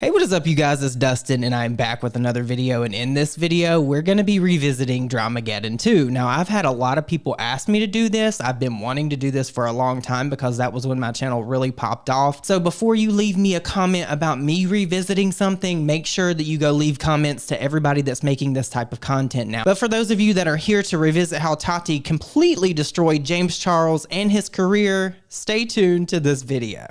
Hey, what is up, you guys? It's Dustin, and I'm back with another video, and in this video, we're going to be revisiting Dramageddon 2. Now, I've had a lot of people ask me to do this. I've been wanting to do this for a long time because that was when my channel really popped off. So before you leave me a comment about me revisiting something, make sure that you go leave comments to everybody that's making this type of content now. But for those of you that are here to revisit how Tati completely destroyed James Charles and his career, stay tuned to this video.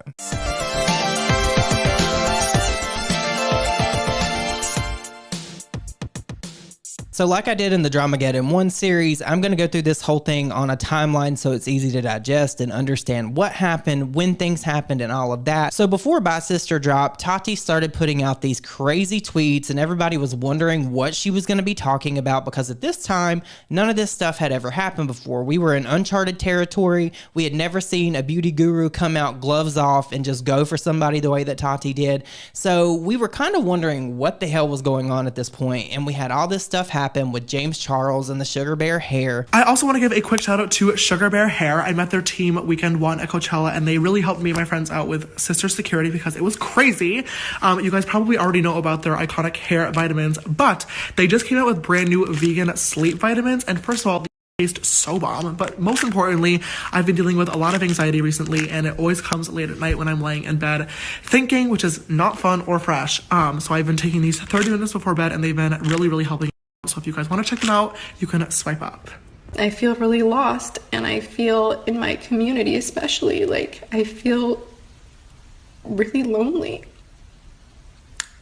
So like I did in the Dramageddon 1 series, I'm going to go through this whole thing on a timeline so it's easy to digest and understand what happened, when things happened, and all of that. So before Bye Sister dropped, Tati started putting out these crazy tweets, and everybody was wondering what she was going to be talking about because at this time, none of this stuff had ever happened before. We were in uncharted territory. We had never seen a beauty guru come out gloves off and just go for somebody the way that Tati did. So we were kind of wondering what the hell was going on at this point, and we had all this stuff happen with James Charles and the Sugar Bear hair. I also want to give a quick shout out to Sugar Bear Hair. I met their team weekend one at Coachella, and they really helped me and my friends out with sister security because it was crazy. You guys probably already know about their iconic hair vitamins, but they just came out with brand new vegan sleep vitamins. And first of all, they taste so bomb, but most importantly, I've been dealing with a lot of anxiety recently, and it always comes late at night when I'm laying in bed thinking, which is not fun or fresh. So I've been taking these 30 minutes before bed, and they've been really helping. So if you guys want to check them out, you can swipe up. I feel really lost, and I feel in my community especially, like I feel really lonely.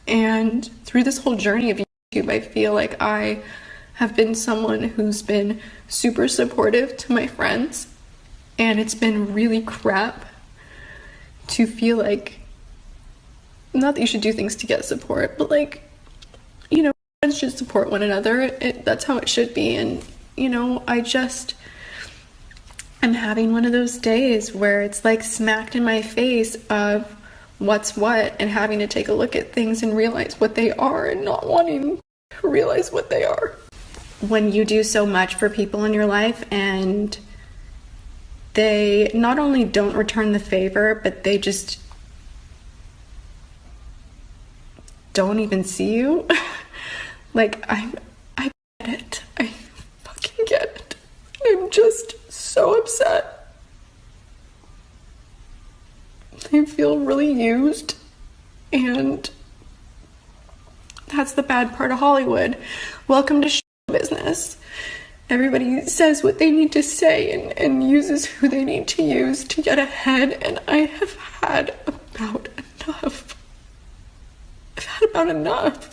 And through this whole journey of YouTube, I feel like I have been someone who's been super supportive to my friends, and it's been really crap to feel like, not that you should do things to get support, but like, you know, friends should support one another. That's how it should be. And you know, I'm having one of those days where it's like smacked in my face of what's what, and having to take a look at things and realize what they are and not wanting to realize what they are. When you do so much for people in your life and they not only don't return the favor, but they just don't even see you. Like, I get it. I fucking get it. I'm just so upset. I feel really used, and that's the bad part of Hollywood. Welcome to show business. Everybody says what they need to say and uses who they need to use to get ahead, and I have had about enough. I've had about enough.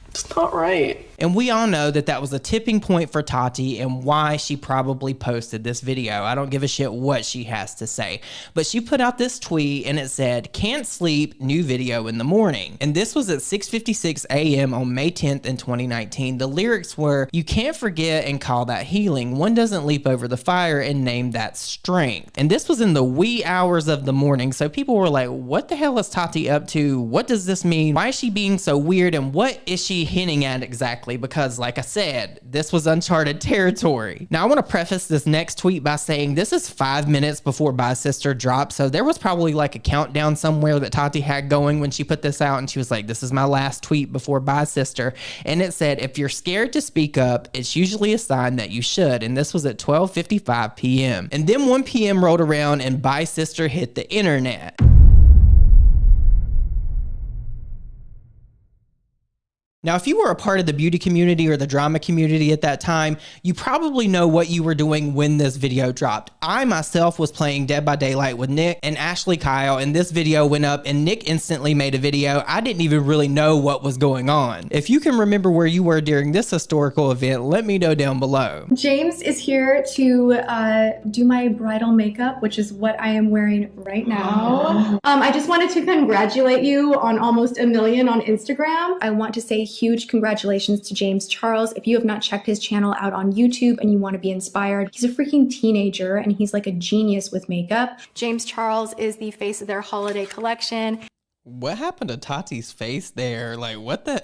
It's not right. And we all know that that was a tipping point for Tati and why she probably posted this video. I don't give a shit what she has to say. But she put out this tweet and it said, "Can't sleep, new video in the morning." And this was at 6:56 a.m. on May 10th in 2019. The lyrics were, "You can't forget and call that healing. One doesn't leap over the fire and name that strength." And this was in the wee hours of the morning. So people were like, what the hell is Tati up to? What does this mean? Why is she being so weird? And what is she hinting at exactly? Because like I said, this was uncharted territory. Now I want to preface this next tweet by saying this is 5 minutes before Bye Sister dropped, so there was probably like a countdown somewhere that Tati had going when she put this out, and she was like, this is my last tweet before Bye Sister, and it said, "If you're scared to speak up, it's usually a sign that you should." And this was at 12:55 p.m. And then 1 p.m. rolled around and Bye Sister hit the internet. Now, if you were a part of the beauty community or the drama community at that time, you probably know what you were doing when this video dropped. I myself was playing Dead by Daylight with Nick and Ashley Kyle, and this video went up and Nick instantly made a video. I didn't even really know what was going on. If you can remember where you were during this historical event, let me know down below. James is here to do my bridal makeup, which is what I am wearing right now. I just wanted to congratulate you on almost 1 million on Instagram. I want to say huge congratulations to James Charles. If you have not checked his channel out on YouTube and you want to be inspired, he's a freaking teenager and he's like a genius with makeup. James Charles is the face of their holiday collection. What happened to Tati's face there? Like, what the?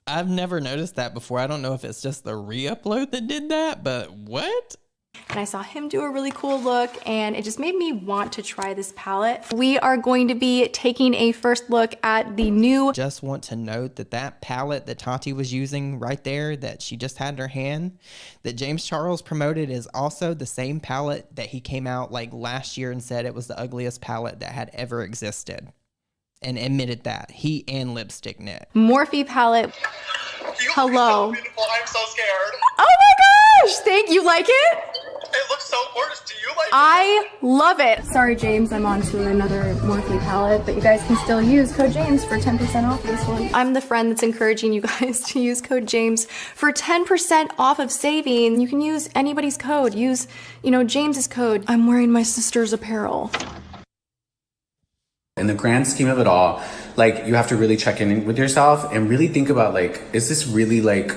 I've never noticed that before. I don't know if it's just the re-upload that did that, but what? and I saw him do a really cool look, and it just made me want to try this palette. We are going to be taking a first look at the new... Just want to note that that palette that Tati was using right there that she just had in her hand, that James Charles promoted, is also the same palette that he came out like last year and said it was the ugliest palette that had ever existed. And admitted that. He and Lipstick Knit. Morphe palette. Hello. So beautiful. I'm so scared. Oh my gosh! Thank you. Like it? It looks so gorgeous. Do you like it? I love it. Sorry, James, I'm on to another Morphe palette, but you guys can still use code James for 10% off this one. I'm the friend that's encouraging you guys to use code James for 10% off of saving. You can use anybody's code. Use, James's code. I'm wearing my sister's apparel. In the grand scheme of it all, like, you have to really check in with yourself and really think about, like, is this really like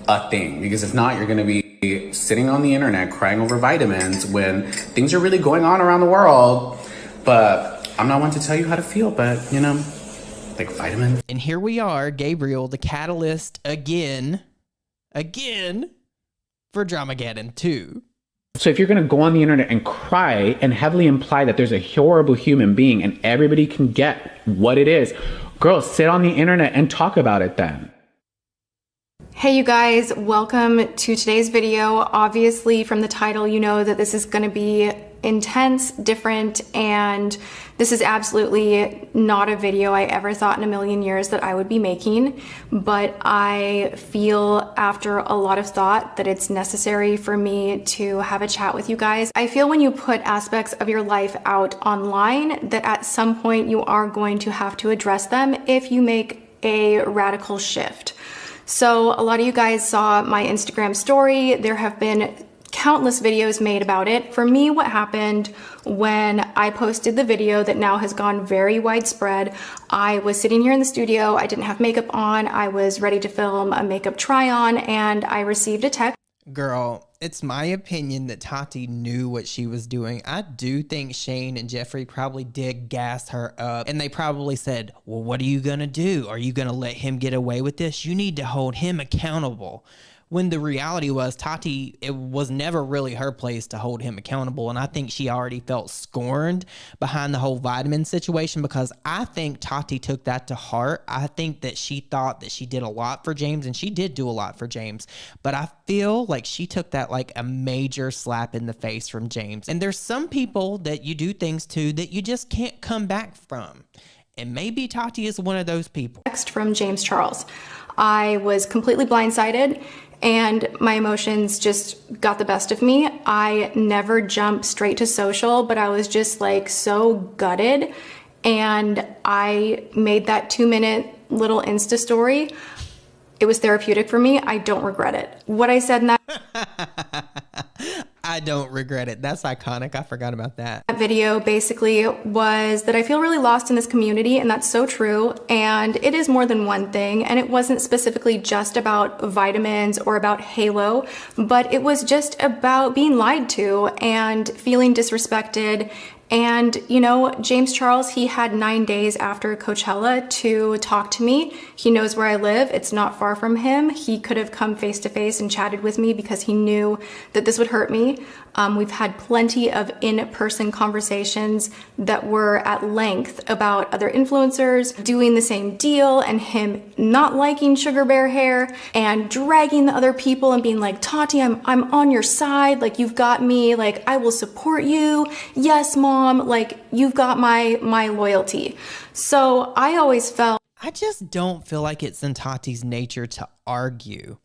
a thing? Because if not, you're going to be sitting on the internet crying over vitamins when things are really going on around the world. But I'm not one to tell you how to feel, but like vitamins. And here we are, Gabriel, the catalyst again for Dramageddon 2. So if you're going to go on the internet and cry and heavily imply that there's a horrible human being and everybody can get what it is, girls, sit on the internet and talk about it then. Hey you guys, welcome to today's video. Obviously from the title, you know that this is going to be intense, different, and this is absolutely not a video I ever thought in a million years that I would be making, but I feel after a lot of thought that it's necessary for me to have a chat with you guys. I feel when you put aspects of your life out online that at some point you are going to have to address them if you make a radical shift. So a lot of you guys saw my Instagram story. There have been countless videos made about it. For me, what happened when I posted the video that now has gone very widespread, I was sitting here in the studio, I didn't have makeup on, I was ready to film a makeup try on, and I received a text. Girl, it's my opinion that Tati knew what she was doing. I do think Shane and Jeffree probably did gas her up, and they probably said, well, what are you gonna do? Are you gonna let him get away with this? You need to hold him accountable. When the reality was, Tati, it was never really her place to hold him accountable. And I think she already felt scorned behind the whole vitamin situation, because I think Tati took that to heart. I think that she thought that she did a lot for James, and she did do a lot for James. But I feel like she took that like a major slap in the face from James. And there's some people that you do things to that you just can't come back from. And maybe Tati is one of those people. Text from James Charles. I was completely blindsided, and my emotions just got the best of me. I never jumped straight to social, but I was just like so gutted, and I made that 2-minute little Insta story. It was therapeutic for me. I don't regret it. What I said in that I don't regret it. That's iconic. I forgot about that. That video basically was that I feel really lost in this community, and that's so true. And it is more than one thing. And it wasn't specifically just about vitamins or about Halo, but it was just about being lied to and feeling disrespected. And, James Charles, he had 9 days after Coachella to talk to me. He knows where I live. It's not far from him. He could have come face to face and chatted with me because he knew that this would hurt me. We've had plenty of in-person conversations that were at length about other influencers doing the same deal and him not liking Sugar Bear hair and dragging the other people and being like, Tati, I'm on your side. Like, you've got me. Like, I will support you. Yes, Mom. Like, you've got my loyalty. So I always felt, I just don't feel like it's in Tati's nature to argue.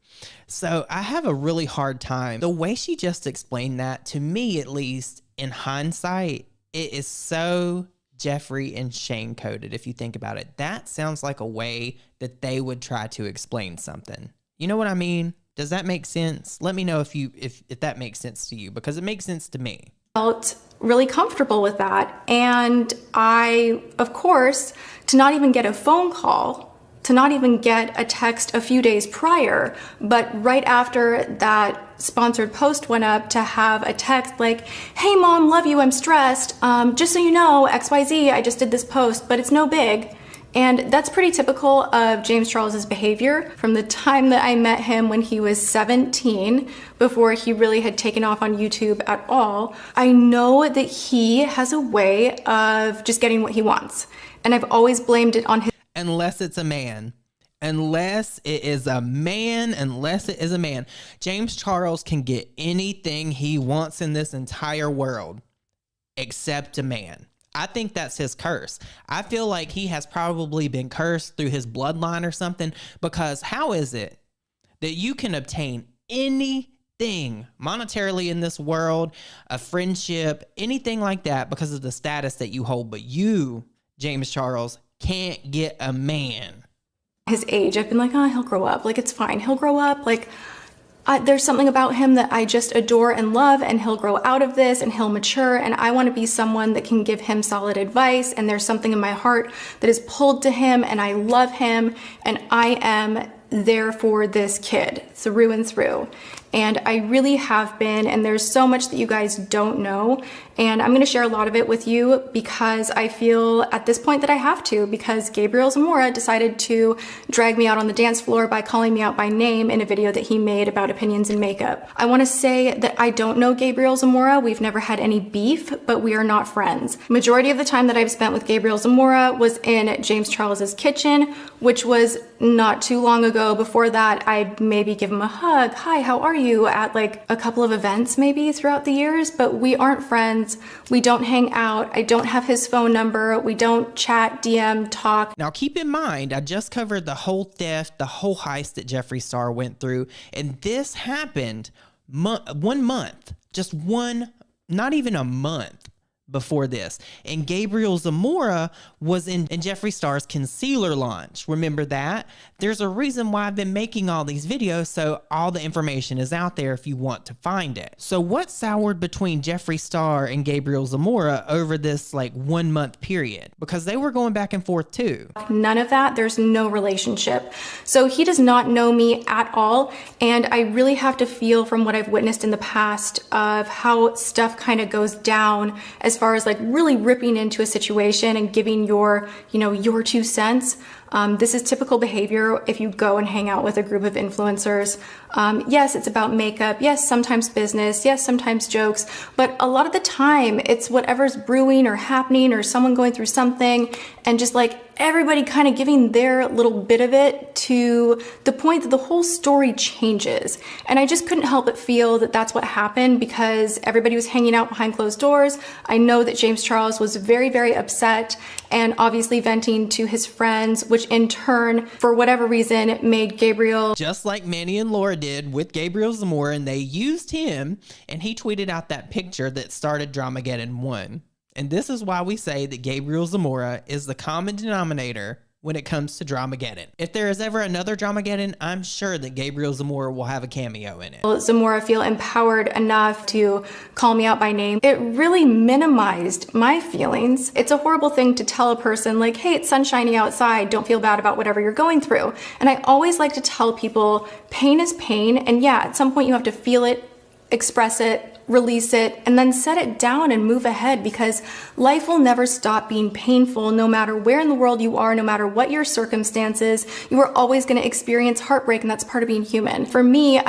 So I have a really hard time. The way she just explained that, to me at least, in hindsight, it is so Jeffree and Shane coded, if you think about it. That sounds like a way that they would try to explain something. You know what I mean? Does that make sense? Let me know if that makes sense to you, because it makes sense to me. Felt really comfortable with that. And I, of course, to not even get a phone call, to not even get a text a few days prior, but right after that sponsored post went up, to have a text like, hey Mom, love you, I'm stressed. Just so you know, XYZ, I just did this post, but it's no big. And that's pretty typical of James Charles's behavior from the time that I met him when he was 17, before he really had taken off on YouTube at all. I know that he has a way of just getting what he wants. And I've always blamed it on his... Unless it's a man. Unless it is a man, James Charles can get anything he wants in this entire world except a man. I think that's his curse. I feel like he has probably been cursed through his bloodline or something, because how is it that you can obtain anything monetarily in this world, a friendship, anything like that, because of the status that you hold, but you, James Charles, can't get a man? His age, I've been like, oh, he'll grow up. Like, it's fine. He'll grow up. Like, there's something about him that I just adore and love, and he'll grow out of this and he'll mature. And I want to be someone that can give him solid advice. And there's something in my heart that is pulled to him, and I love him, and I am there for this kid through and through. And I really have been, and there's so much that you guys don't know, and I'm going to share a lot of it with you because I feel at this point that I have to, because Gabriel Zamora decided to drag me out on the dance floor by calling me out by name in a video that he made about opinions in makeup. I want to say that I don't know Gabriel Zamora. We've never had any beef, but we are not friends. Majority of the time that I've spent with Gabriel Zamora was in James Charles's kitchen, which was not too long ago. Before that, I'd maybe give him a hug. Hi, how are you? At like a couple of events maybe throughout the years, but we aren't friends. We don't hang out. I don't have his phone number. We don't chat, DM, talk. Now keep in mind, I just covered the whole theft, the whole heist that Jeffree Star went through, and this happened 1 month, just one, not even a month before this. And Gabriel Zamora was in Jeffree Star's concealer launch. Remember that? There's a reason why I've been making all these videos, so all the information is out there if you want to find it. So what soured between Jeffree Star and Gabriel Zamora over this like 1 month period? Because they were going back and forth too. None of that. There's no relationship. So he does not know me at all. And I really have to feel from what I've witnessed in the past of how stuff kind of goes down as far as like really ripping into a situation and giving your, your 2 cents. This is typical behavior if you go and hang out with a group of influencers. Yes, it's about makeup. Yes, sometimes business. Yes, sometimes jokes. But a lot of the time, it's whatever's brewing or happening or someone going through something, and just like everybody kind of giving their little bit of it to the point that the whole story changes. And I just couldn't help but feel that that's what happened because everybody was hanging out behind closed doors. I know that James Charles was very, very upset and obviously venting to his friends, which in turn, for whatever reason, made Gabriel... Just like Manny and Laura did with Gabriel Zamora, and they used him, and he tweeted out that picture that started Dramageddon 1. And this is why we say that Gabriel Zamora is the common denominator when it comes to Dramageddon. If there is ever another Dramageddon, I'm sure that Gabriel Zamora will have a cameo in it. Zamora feel empowered enough to call me out by name. It really minimized my feelings. It's a horrible thing to tell a person like, hey, it's sunshiny outside, don't feel bad about whatever you're going through. And I always like to tell people pain is pain. And yeah, at some point you have to feel it, express it, release it, and then set it down and move ahead, because life will never stop being painful no matter where in the world you are, no matter what your circumstances. You are always going to experience heartbreak, and that's part of being human. For me,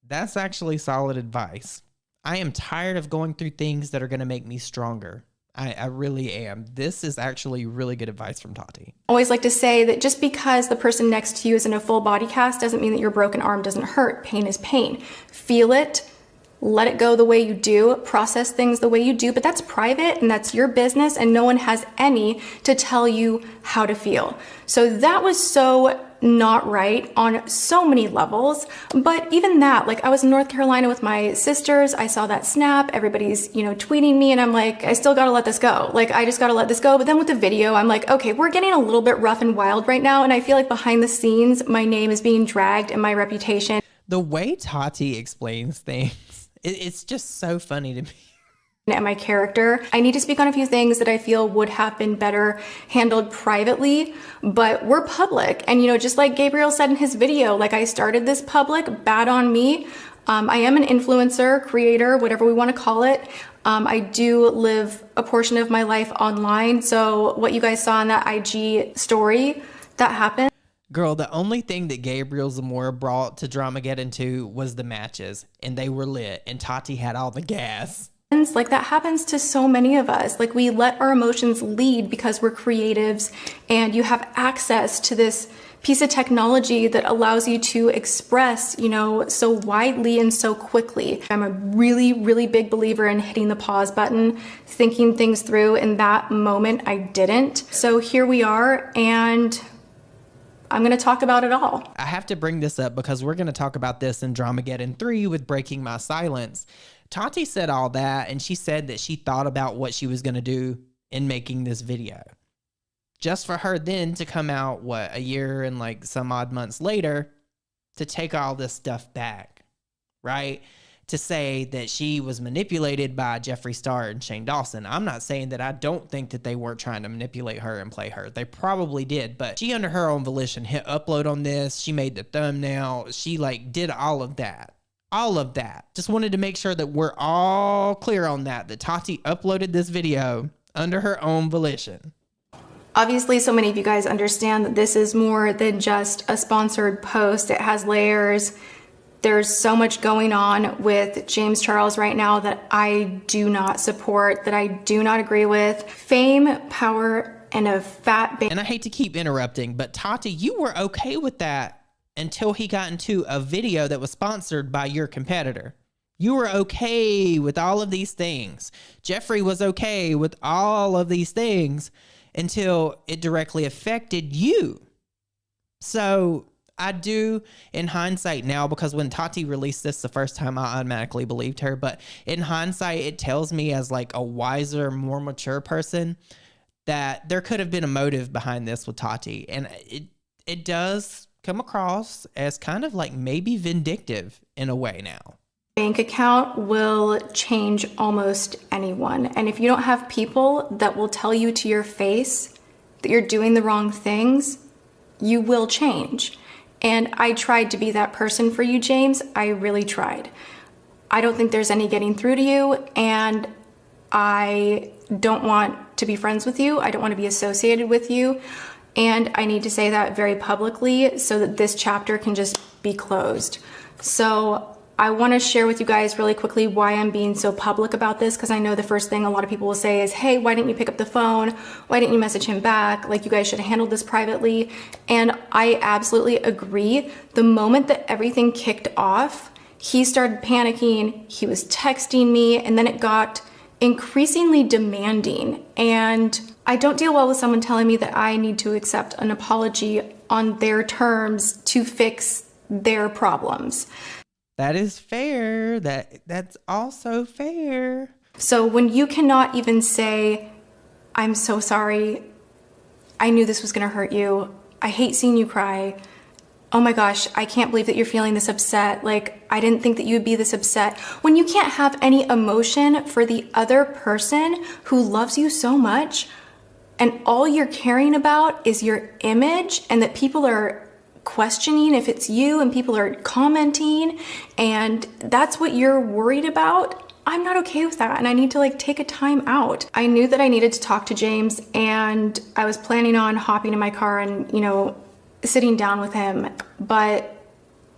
That's actually solid advice. I am tired of going through things that are going to make me stronger. I really am. This is actually really good advice from Tati. I always like to say that just because the person next to you is in a full body cast doesn't mean that your broken arm doesn't hurt. Pain is pain. Feel it. Let it go the way you do, process things the way you do, but that's private and that's your business, and no one has any to tell you how to feel. So that was so not right on so many levels. But even that, like I was in North Carolina with my sisters, I saw that snap, everybody's, tweeting me, and I'm like, I still gotta let this go. Like, I just gotta let this go. But then with the video, I'm like, okay, we're getting a little bit rough and wild right now. And I feel like behind the scenes, my name is being dragged and my reputation. The way Tati explains things, it's just so funny to me. And my character. I need to speak on a few things that I feel would have been better handled privately, but we're public. And just like Gabriel said in his video, like I started this public, bad on me. I am an influencer, creator, whatever we want to call it. I do live a portion of my life online. So what you guys saw in that IG story, that happened. Girl, the only thing that Gabriel Zamora brought to Dramageddon 2 was the matches, and they were lit, and Tati had all the gas. Like that happens to so many of us. Like we let our emotions lead because we're creatives, and you have access to this piece of technology that allows you to express, you know, so widely and so quickly. I'm a really, really big believer in hitting the pause button, thinking things through. In that moment, I didn't. So here we are, and I'm going to talk about it all. I have to bring this up because we're going to talk about this in Dramageddon 3 with Breaking My Silence. Tati said all that, and she said that she thought about what she was going to do in making this video. Just for her then to come out, what, a year and like some odd months later, to take all this stuff back, right? To say that she was manipulated by Jeffree Star and Shane Dawson. I'm not saying that I don't think that they weren't trying to manipulate her and play her. They probably did, but she under her own volition hit upload on this. She made the thumbnail. She like did all of that. All of that. Just wanted to make sure that we're all clear on that Tati uploaded this video under her own volition. Obviously, so many of you guys understand that this is more than just a sponsored post. It has layers. There's so much going on with James Charles right now that I do not support, that I do not agree with. Fame, power, and a fat... And I hate to keep interrupting, but Tati, you were okay with that until he got into a video that was sponsored by your competitor. You were okay with all of these things. Jeffree was okay with all of these things until it directly affected you. So I do, in hindsight now, because when Tati released this the first time, I automatically believed her. But in hindsight, it tells me as like a wiser, more mature person that there could have been a motive behind this with Tati. And it does come across as kind of like maybe vindictive in a way now. Bank account will change almost anyone. And if you don't have people that will tell you to your face that you're doing the wrong things, you will change. And I tried to be that person for you, James. I really tried. I don't think there's any getting through to you, and I don't want to be friends with you. I don't want to be associated with you. And I need to say that very publicly so that this chapter can just be closed. So I want to share with you guys really quickly why I'm being so public about this, because I know the first thing a lot of people will say is, hey, why didn't you pick up the phone? Why didn't you message him back? Like, you guys should have handled this privately. And I absolutely agree. The moment that everything kicked off, he started panicking. He was texting me, and then it got increasingly demanding. And I don't deal well with someone telling me that I need to accept an apology on their terms to fix their problems. That is fair. That's also fair. So when you cannot even say, I'm so sorry, I knew this was gonna hurt you, I hate seeing you cry, oh my gosh, I can't believe that you're feeling this upset, like, I didn't think that you would be this upset. When you can't have any emotion for the other person who loves you so much, and all you're caring about is your image, and that people are questioning if it's you, and people are commenting, and that's what you're worried about, I'm not okay with that, and I need to like take a time out. I knew that I needed to talk to James, and I was planning on hopping in my car and, you know, sitting down with him, but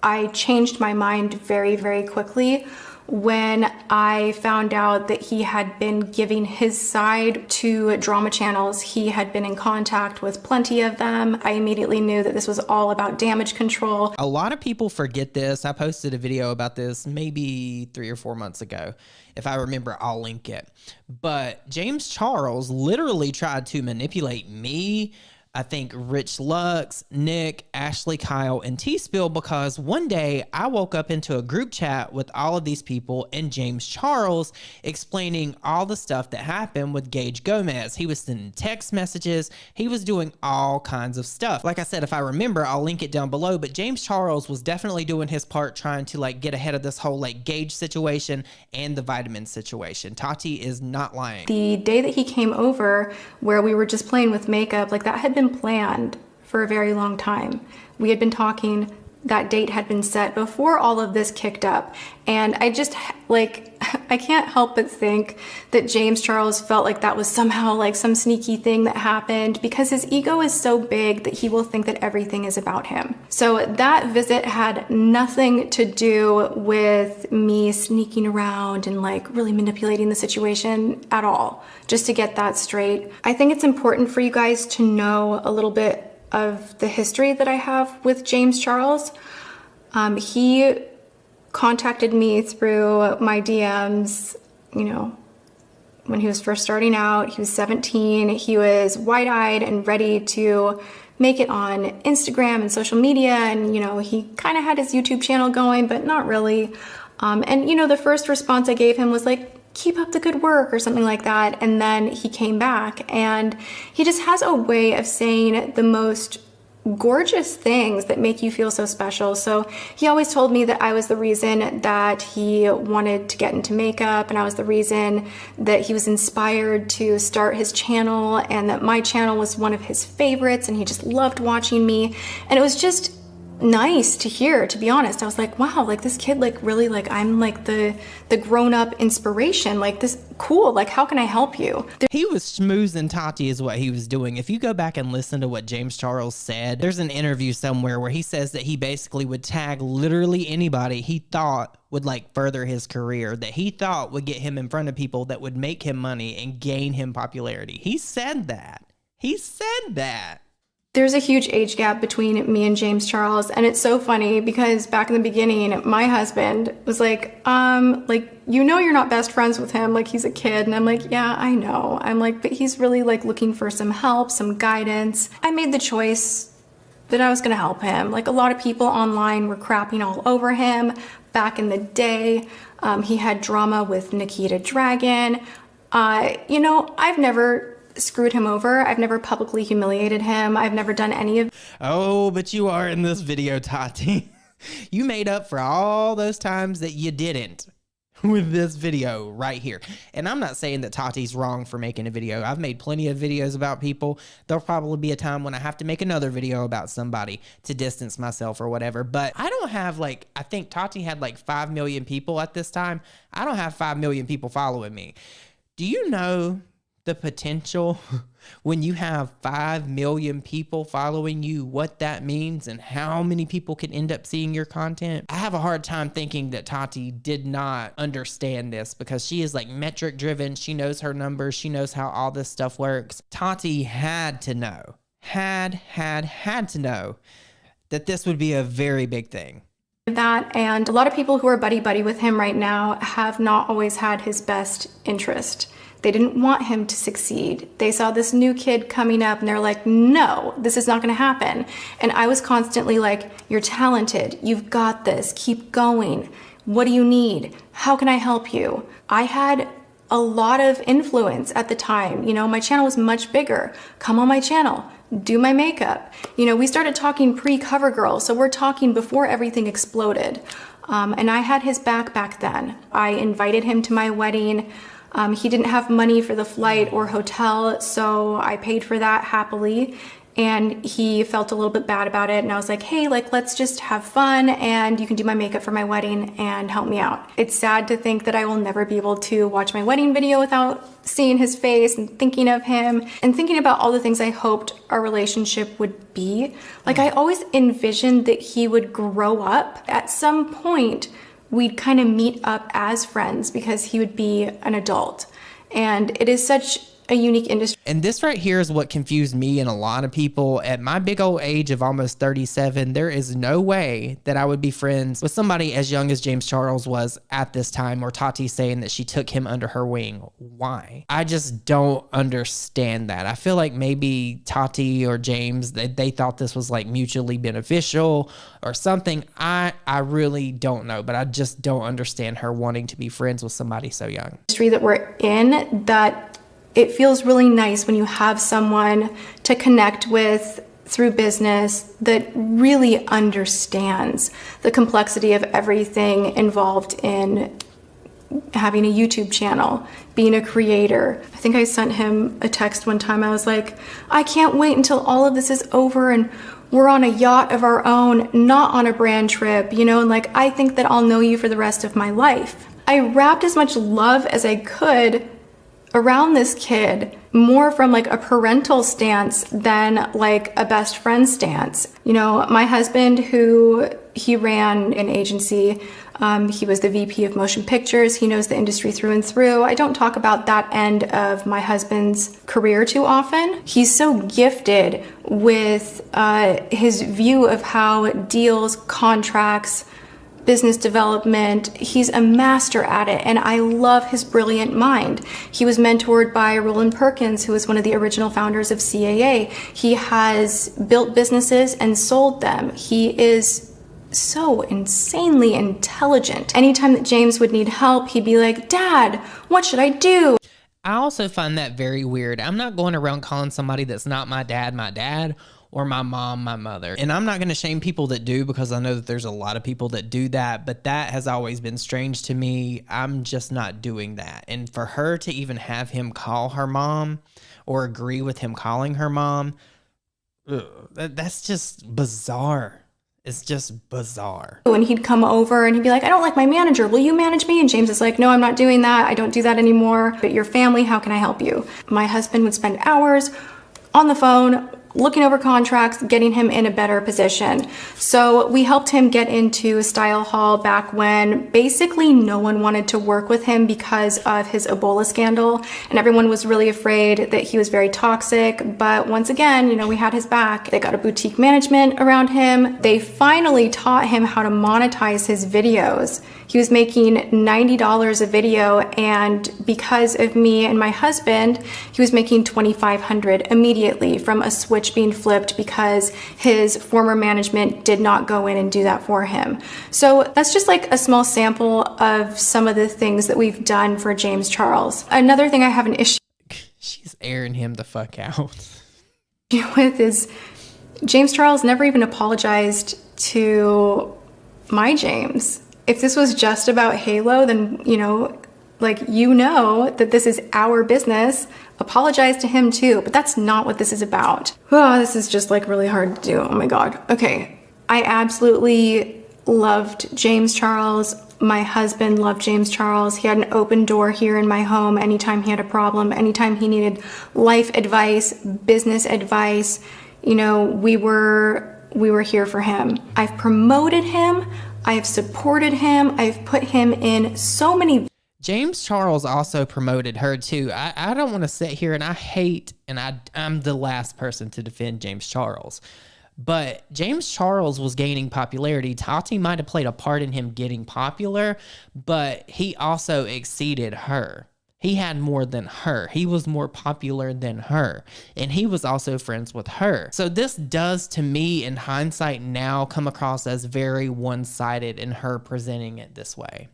I changed my mind very, very quickly when I found out that he had been giving his side to drama channels. He had been in contact with plenty of them. I immediately knew that this was all about damage control. A lot of people forget this. I posted a video about this maybe 3 or 4 months ago. If I remember, I'll link it. But James Charles literally tried to manipulate me, I think Rich Lux, Nick, Ashley, Kyle, and T-Spill, because one day I woke up into a group chat with all of these people and James Charles explaining all the stuff that happened with Gage Gomez. He was sending text messages. He was doing all kinds of stuff. Like I said, if I remember, I'll link it down below, but James Charles was definitely doing his part trying to like get ahead of this whole like Gage situation and the vitamin situation. Tati is not lying. The day that he came over where we were just playing with makeup, like that had been planned for a very long time. We had been talking that date had been set before all of this kicked up. And I just, like, I can't help but think that James Charles felt like that was somehow like some sneaky thing that happened, because his ego is so big that he will think that everything is about him. So that visit had nothing to do with me sneaking around and like really manipulating the situation at all, just to get that straight. I think it's important for you guys to know a little bit of the history that I have with James Charles. He contacted me through my DMs, you know, when he was first starting out. He was 17. He was wide-eyed and ready to make it on Instagram and social media. And, you know, he kind of had his YouTube channel going, but not really. And, you know, the first response I gave him was like, keep up the good work or something like that. And then he came back, and he just has a way of saying the most gorgeous things that make you feel so special. So he always told me that I was the reason that he wanted to get into makeup, and I was the reason that he was inspired to start his channel, and that my channel was one of his favorites, and he just loved watching me. And it was just nice to hear, to be honest. I was like, wow, like this kid, like really, like I'm like the grown-up inspiration, like this, cool, like how can I help you? He was schmoozing Tati is what he was doing. If you go back and listen to what James Charles said, there's an interview somewhere where he says that he basically would tag literally anybody he thought would like further his career, that he thought would get him in front of people that would make him money and gain him popularity. He said that. He said that. There's a huge age gap between me and James Charles, and it's so funny because back in the beginning, my husband was like, you know, you're not best friends with him, like he's a kid. And I'm like, yeah, I know. I'm like, but he's really like looking for some help, some guidance. I made the choice that I was gonna help him. Like a lot of people online were crapping all over him back in the day. He had drama with Nikita Dragon. You know, I've never screwed him over. I've never publicly humiliated him. I've never done any of. Oh, but you are in this video, Tati. You made up for all those times that you didn't with this video right here. And I'm not saying that Tati's wrong for making a video. I've made plenty of videos about people. There'll probably be a time when I have to make another video about somebody to distance myself or whatever. But I don't have like, I think Tati had like 5 million people at this time. I don't have 5 million people following me. Do you know the potential when you have 5 million people following you, what that means and how many people can end up seeing your content? I have a hard time thinking that Tati did not understand this, because she is like metric driven. She knows her numbers. She knows how all this stuff works. Tati had to know, had to know that this would be a very big thing. That, and a lot of people who are buddy with him right now have not always had his best interest. They didn't want him to succeed. They saw this new kid coming up and they're like, no, this is not gonna happen. And I was constantly like, you're talented, you've got this, keep going. What do you need? How can I help you? I had a lot of influence at the time. You know, my channel was much bigger. Come on my channel, do my makeup. You know, we started talking pre-CoverGirl, so we're talking before everything exploded. And I had his back then. I invited him to my wedding. He didn't have money for the flight or hotel, so I paid for that happily. And he felt a little bit bad about it. And I was like, hey, like, let's just have fun, and you can do my makeup for my wedding and help me out. It's sad to think that I will never be able to watch my wedding video without seeing his face and thinking of him and thinking about all the things I hoped our relationship would be. Like, I always envisioned that he would grow up. At some point, we'd kind of meet up as friends because he would be an adult. And it is such a unique industry. And this right here is what confused me and a lot of people. At my big old age of almost 37, there is no way that I would be friends with somebody as young as James Charles was at this time, or Tati saying that she took him under her wing. Why? I just don't understand that. I feel like maybe Tati or James, they thought this was like mutually beneficial or something. I really don't know, but I just don't understand her wanting to be friends with somebody so young. Industry that we're in, that it feels really nice when you have someone to connect with through business that really understands the complexity of everything involved in having a YouTube channel, being a creator. I think I sent him a text one time. I was like, I can't wait until all of this is over and we're on a yacht of our own, not on a brand trip, you know, and like, I think that I'll know you for the rest of my life. I wrapped as much love as I could around this kid, more from like a parental stance than like a best friend stance. You know, my husband, he ran an agency, he was the VP of motion pictures. He knows the industry through and through. I don't talk about that end of my husband's career too often. He's so gifted with his view of how deals, contracts, business development, he's a master at it, and I love his brilliant mind. He was mentored by Roland Perkins, who was one of the original founders of CAA. He has built businesses and sold them. He is so insanely intelligent. Anytime that James would need help, he'd be like, Dad, what should I do? I also find that very weird. I'm not going around calling somebody that's not my dad, or my mom, my mother. And I'm not going to shame people that do, because I know that there's a lot of people that do that, but that has always been strange to me. I'm just not doing that. And for her to even have him call her mom or agree with him calling her mom, that's just bizarre. It's just bizarre. When he'd come over and he'd be like, I don't like my manager. Will you manage me? And James is like, no, I'm not doing that. I don't do that anymore. But your family, how can I help you? My husband would spend hours on the phone looking over contracts, getting him in a better position. So we helped him get into Style Hall back when basically no one wanted to work with him because of his Ebola scandal. And everyone was really afraid that he was very toxic. But once again, you know, we had his back. They got a boutique management around him. They finally taught him how to monetize his videos. He was making $90 a video, and because of me and my husband, he was making $2,500 immediately from a switch being flipped because his former management did not go in and do that for him. So that's just like a small sample of some of the things that we've done for James Charles. Another thing I have an issue She's airing him the fuck out with is James Charles never even apologized to my James. If this was just about Halo, then, you know, like, you know that this is our business. Apologize to him too, but that's not what this is about. Oh, this is just like really hard to do. Oh my God. Okay. I absolutely loved James Charles. My husband loved James Charles. He had an open door here in my home anytime he had a problem, anytime he needed life advice, business advice. You know, we were here for him. I've promoted him. I've supported him. I've put him in so many. James Charles also promoted her too. I don't want to sit here and I'm the last person to defend James Charles, but James Charles was gaining popularity. Tati might have played a part in him getting popular, but he also exceeded her. He had more than her. He was more popular than her. And he was also friends with her. So this does, to me, in hindsight now, come across as very one-sided in her presenting it this way.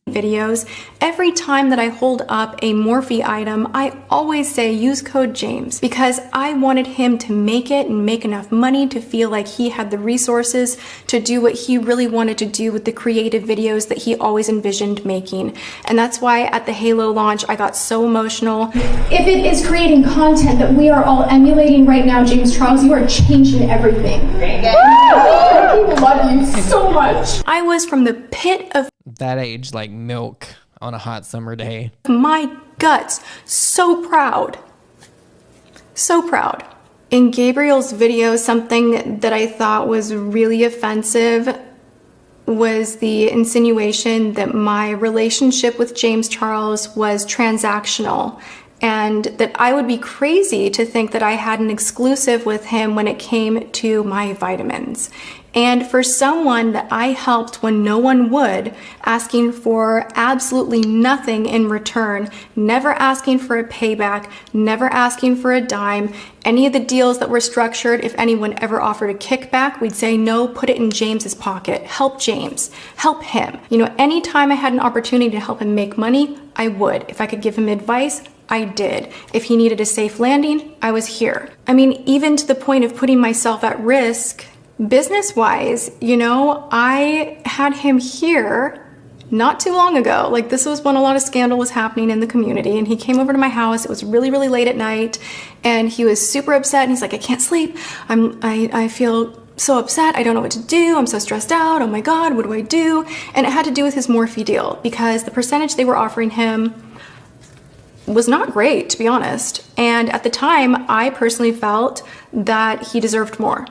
Videos. Every time that I hold up a Morphe item, I always say use code James, because I wanted him to make it and make enough money to feel like he had the resources to do what he really wanted to do with the creative videos that he always envisioned making. And that's why at the Halo launch, I got so emotional. If it is creating content that we are all emulating right now, James Charles, you are changing everything. I love you so much. I was from the pit of That age like milk on a hot summer day. my guts, so proud. So proud. In Gabriel's video, something that I thought was really offensive was the insinuation that my relationship with James Charles was transactional, and that I would be crazy to think that I had an exclusive with him when it came to my vitamins. And for someone that I helped when no one would, asking for absolutely nothing in return, never asking for a payback, never asking for a dime, any of the deals that were structured, if anyone ever offered a kickback, we'd say no, put it in James's pocket. Help James, help him. You know, anytime I had an opportunity to help him make money, I would. If I could give him advice, I did. If he needed a safe landing, I was here. I mean, even to the point of putting myself at risk business-wise, you know, I had him here not too long ago. Like, this was when a lot of scandal was happening in the community, and he came over to my house. It was really, really late at night, and he was super upset, and he's like, I can't sleep. I feel so upset. I don't know what to do. I'm so stressed out. Oh my God, what do I do? And it had to do with his Morphe deal, because the percentage they were offering him was not great, to be honest. And at the time, I personally felt that he deserved more.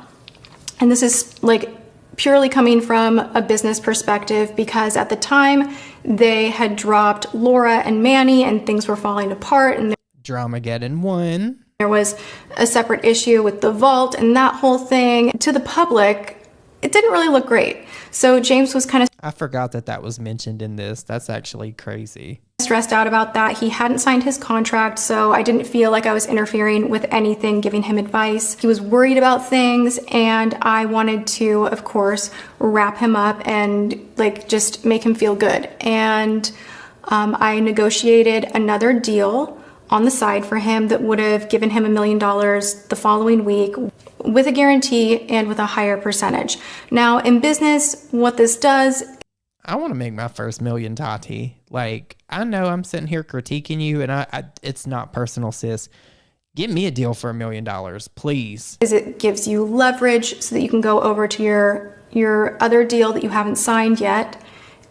And this is like purely coming from a business perspective, because at the time they had dropped Laura and Manny and things were falling apart, and Dramageddon 1. There was a separate issue with the vault, and that whole thing to the public, it didn't really look great. So James was kind of, I forgot that was mentioned in this. That's actually crazy. Stressed out about that. He hadn't signed his contract, so I didn't feel like I was interfering with anything, giving him advice. He was worried about things, and I wanted to, of course, wrap him up and like just make him feel good. And I negotiated another deal on the side for him that would have given him $1 million the following week, with a guarantee and with a higher percentage. Now, in business, what this does, I want to make my first million, Tati. Like, I know I'm sitting here critiquing you, and I it's not personal, sis. Get me a deal for $1 million, please. is it gives you leverage so that you can go over to your other deal that you haven't signed yet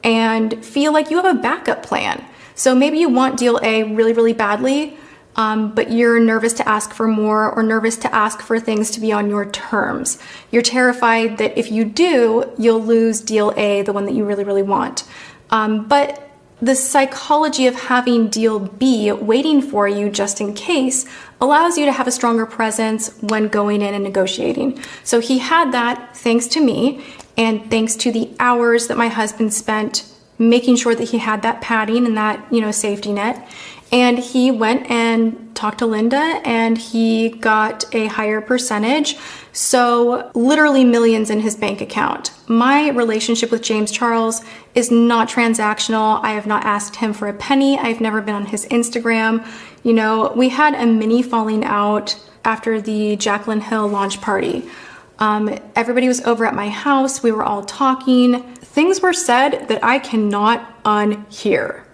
and feel like you have a backup plan. So maybe you want deal A really, really badly, but you're nervous to ask for more, or nervous to ask for things to be on your terms. You're terrified that if you do, you'll lose deal A, the one that you really, really want. But the psychology of having deal B waiting for you just in case allows you to have a stronger presence when going in and negotiating. So he had that thanks to me, and thanks to the hours that my husband spent making sure that he had that padding and that, safety net. And he went and talked to Linda, and he got a higher percentage. So literally millions in his bank account. My relationship with James Charles is not transactional. I have not asked him for a penny. I've never been on his Instagram. We had a mini falling out after the Jaclyn Hill launch party. Everybody was over at my house. We were all talking. Things were said that I cannot unhear.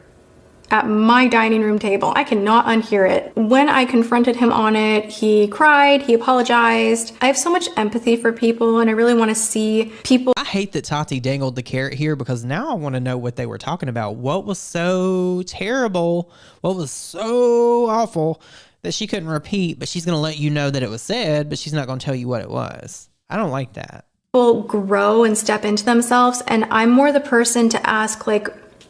At my dining room table, I cannot unhear it. When I confronted him on it, he cried, he apologized. I have so much empathy for people, and I really want to see people. I hate that Tati dangled the carrot here, because now I want to know what they were talking about. What was so terrible? What was so awful that she couldn't repeat, but she's going to let you know that it was said, but she's not going to tell you what it was. I don't like that. People grow and step into themselves, and I'm more the person to ask, like,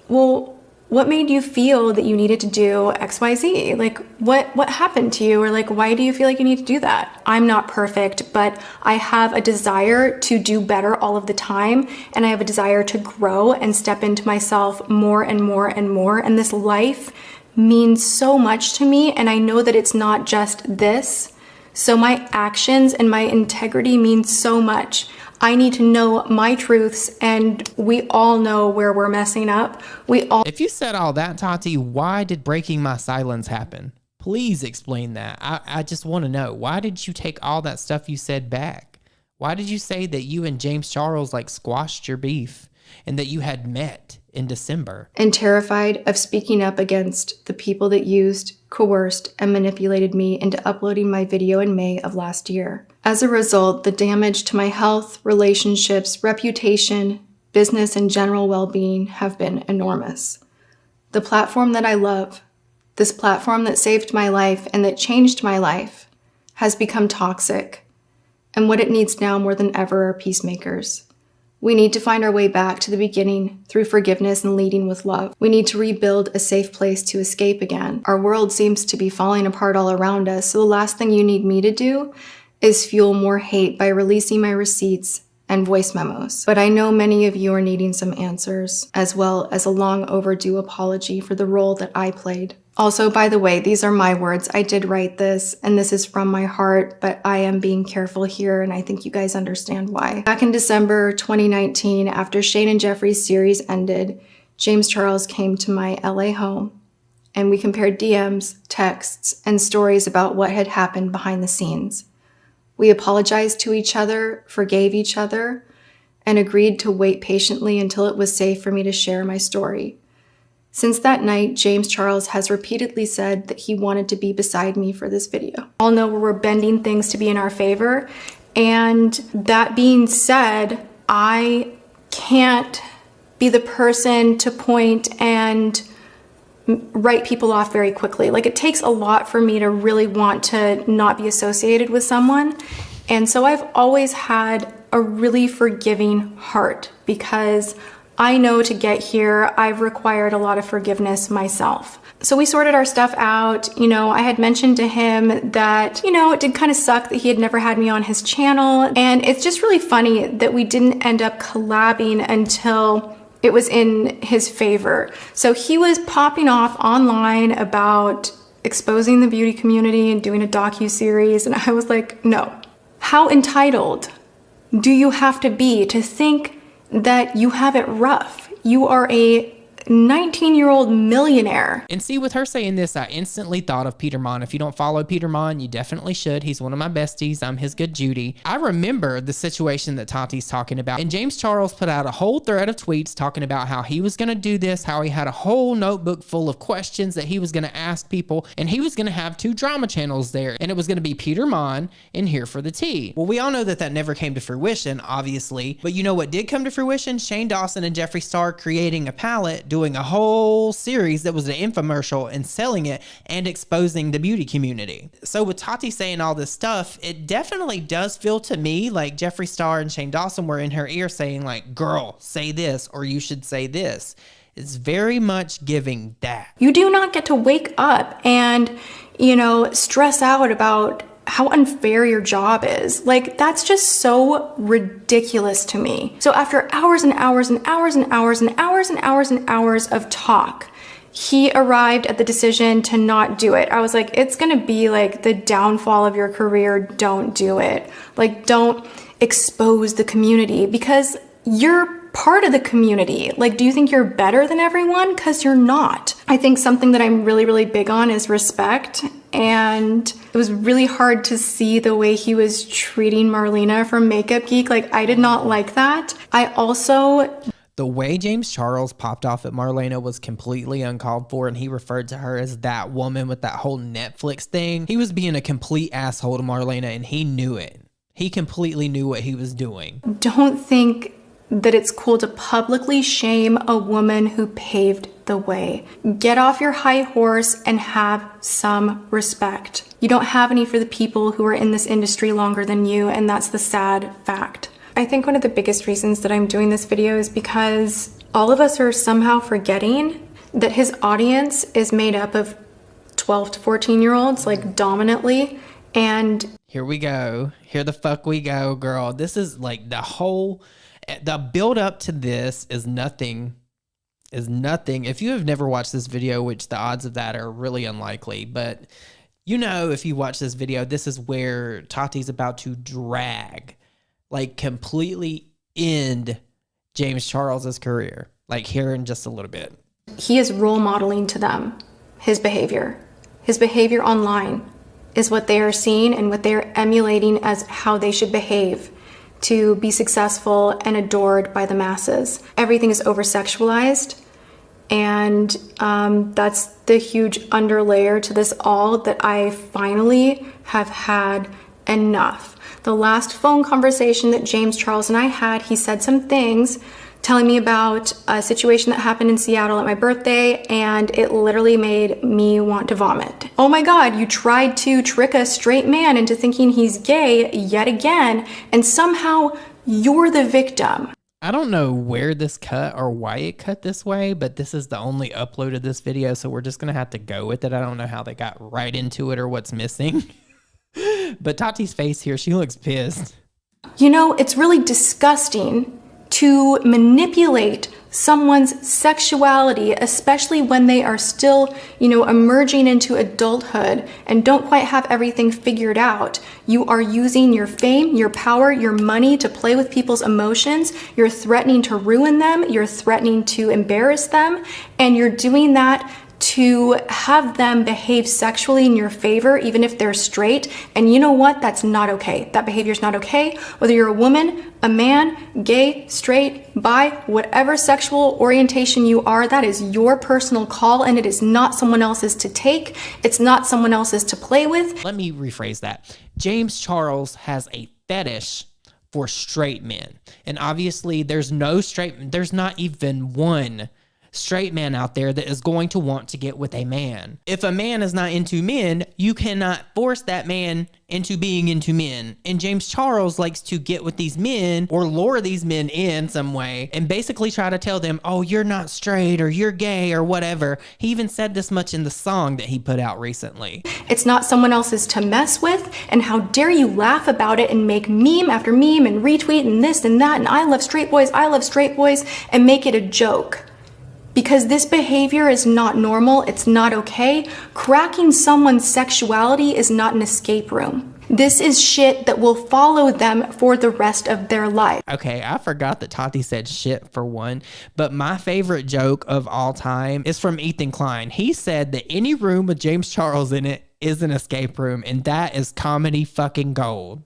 well, what made you feel that you needed to do XYZ? Like, what happened to you? Or like, why do you feel like you need to do that? I'm not perfect, but I have a desire to do better all of the time. And I have a desire to grow and step into myself more and more and more. And this life means so much to me. And I know that it's not just this. So my actions and my integrity mean so much. I need to know my truths, and we all know where we're messing up. If you said all that, Tati, why did breaking my silence happen? Please explain that. I just want to know. Why did you take all that stuff you said back? Why did you say that you and James Charles squashed your beef and that you had met in December? And terrified of speaking up against the people that used, coerced, and manipulated me into uploading my video in May of last year. As a result, the damage to my health, relationships, reputation, business, and general well-being have been enormous. The platform that I love, this platform that saved my life and that changed my life, has become toxic. And what it needs now more than ever are peacemakers. We need to find our way back to the beginning through forgiveness and leading with love. We need to rebuild a safe place to escape again. Our world seems to be falling apart all around us, so the last thing you need me to do is fuel more hate by releasing my receipts and voice memos. But I know many of you are needing some answers, as well as a long overdue apology for the role that I played. Also, by the way, these are my words. I did write this, and this is from my heart, but I am being careful here, and I think you guys understand why. Back in December 2019, after Shane and Jeffrey's series ended, James Charles came to my LA home, and we compared DMs, texts, and stories about what had happened behind the scenes. We apologized to each other, forgave each other, and agreed to wait patiently until it was safe for me to share my story. Since that night, James Charles has repeatedly said that he wanted to be beside me for this video. All know we're bending things to be in our favor, and that being said, I can't be the person to point and write people off very quickly. Like, it takes a lot for me to really want to not be associated with someone. And so I've always had a really forgiving heart, because I know to get here, I've required a lot of forgiveness myself. So we sorted our stuff out. I had mentioned to him that, it did kind of suck that he had never had me on his channel. And it's just really funny that we didn't end up collabing until it was in his favor. So he was popping off online about exposing the beauty community and doing a docu-series. And I was like, no. How entitled do you have to be to think that you have it rough? You are a 19-year-old millionaire. And see, with her saying this, I instantly thought of Peter Mon. If you don't follow Peter Mon, you definitely should. He's one of my besties. I'm his good Judy. I remember the situation that Tati's talking about. And James Charles put out a whole thread of tweets talking about how he was going to do this, how he had a whole notebook full of questions that he was going to ask people, and he was going to have 2 drama channels there. And it was going to be Peter Mon and Here for the Tea. Well, we all know that never came to fruition, obviously. But you know what did come to fruition? Shane Dawson and Jeffree Star creating a palette, doing a whole series that was an infomercial and selling it and exposing the beauty community. So with Tati saying all this stuff, it definitely does feel to me like Jeffree Star and Shane Dawson were in her ear saying like, girl, say this, or you should say this. It's very much giving that. You do not get to wake up and, stress out about how unfair your job is. Like, that's just so ridiculous to me. So after hours and hours and hours and hours and hours and hours and hours of talk, he arrived at the decision to not do it. I was like, it's gonna be like the downfall of your career. Don't do it. Like, don't expose the community, because you're part of the community. Like, do you think you're better than everyone? Because you're not. I think something that I'm really, really big on is respect. And it was really hard to see the way he was treating Marlena from Makeup Geek. Like, I did not like that. The way James Charles popped off at Marlena was completely uncalled for, and he referred to her as that woman with that whole Netflix thing. He was being a complete asshole to Marlena, and he knew it. He completely knew what he was doing. Don't think that it's cool to publicly shame a woman who paved the way. Get off your high horse and have some respect. You don't have any for the people who are in this industry longer than you, and that's the sad fact. I think one of the biggest reasons that I'm doing this video is because all of us are somehow forgetting that his audience is made up of 12 to 14-year-olds, like, dominantly, and here we go. Here the fuck we go, girl. This is like the build up to this is nothing. If you have never watched this video, which the odds of that are really unlikely, but if you watch this video, this is where Tati's about to drag, like, completely end James Charles's career, like, here in just a little bit. He is role modeling to them his behavior. His behavior online is what they are seeing and what they are emulating as how they should behave to be successful and adored by the masses. Everything is over-sexualized, and that's the huge underlayer to this all, that I finally have had enough. The last phone conversation that James Charles and I had, he said some things telling me about a situation that happened in Seattle at my birthday, and it literally made me want to vomit. Oh my God, you tried to trick a straight man into thinking he's gay yet again, and somehow you're the victim. I don't know where this cut or why it cut this way, but this is the only upload of this video, so we're just gonna have to go with it. I don't know how they got right into it or what's missing. But Tati's face here, she looks pissed. It's really disgusting to manipulate someone's sexuality, especially when they are still, emerging into adulthood and don't quite have everything figured out. You are using your fame, your power, your money to play with people's emotions. You're threatening to ruin them. You're threatening to embarrass them. And you're doing that to have them behave sexually in your favor, even if they're straight. And you know what? That's not okay. That behavior is not okay. Whether you're a woman, a man, gay, straight, bi, whatever sexual orientation you are, that is your personal call, and it is not someone else's to take. It's not someone else's to play with. Let me rephrase that. James Charles has a fetish for straight men. And obviously there's not even one straight man out there that is going to want to get with a man. If a man is not into men, you cannot force that man into being into men. And James Charles likes to get with these men or lure these men in some way and basically try to tell them, oh, you're not straight or you're gay or whatever. He even said this much in the song that he put out recently. It's not someone else's to mess with, and how dare you laugh about it and make meme after meme and retweet and this and that and I love straight boys and make it a joke. Because this behavior is not normal, it's not okay. Cracking someone's sexuality is not an escape room. This is shit that will follow them for the rest of their life. Okay, I forgot that Tati said shit for one, but my favorite joke of all time is from Ethan Klein. He said that any room with James Charles in it is an escape room, and that is comedy fucking gold.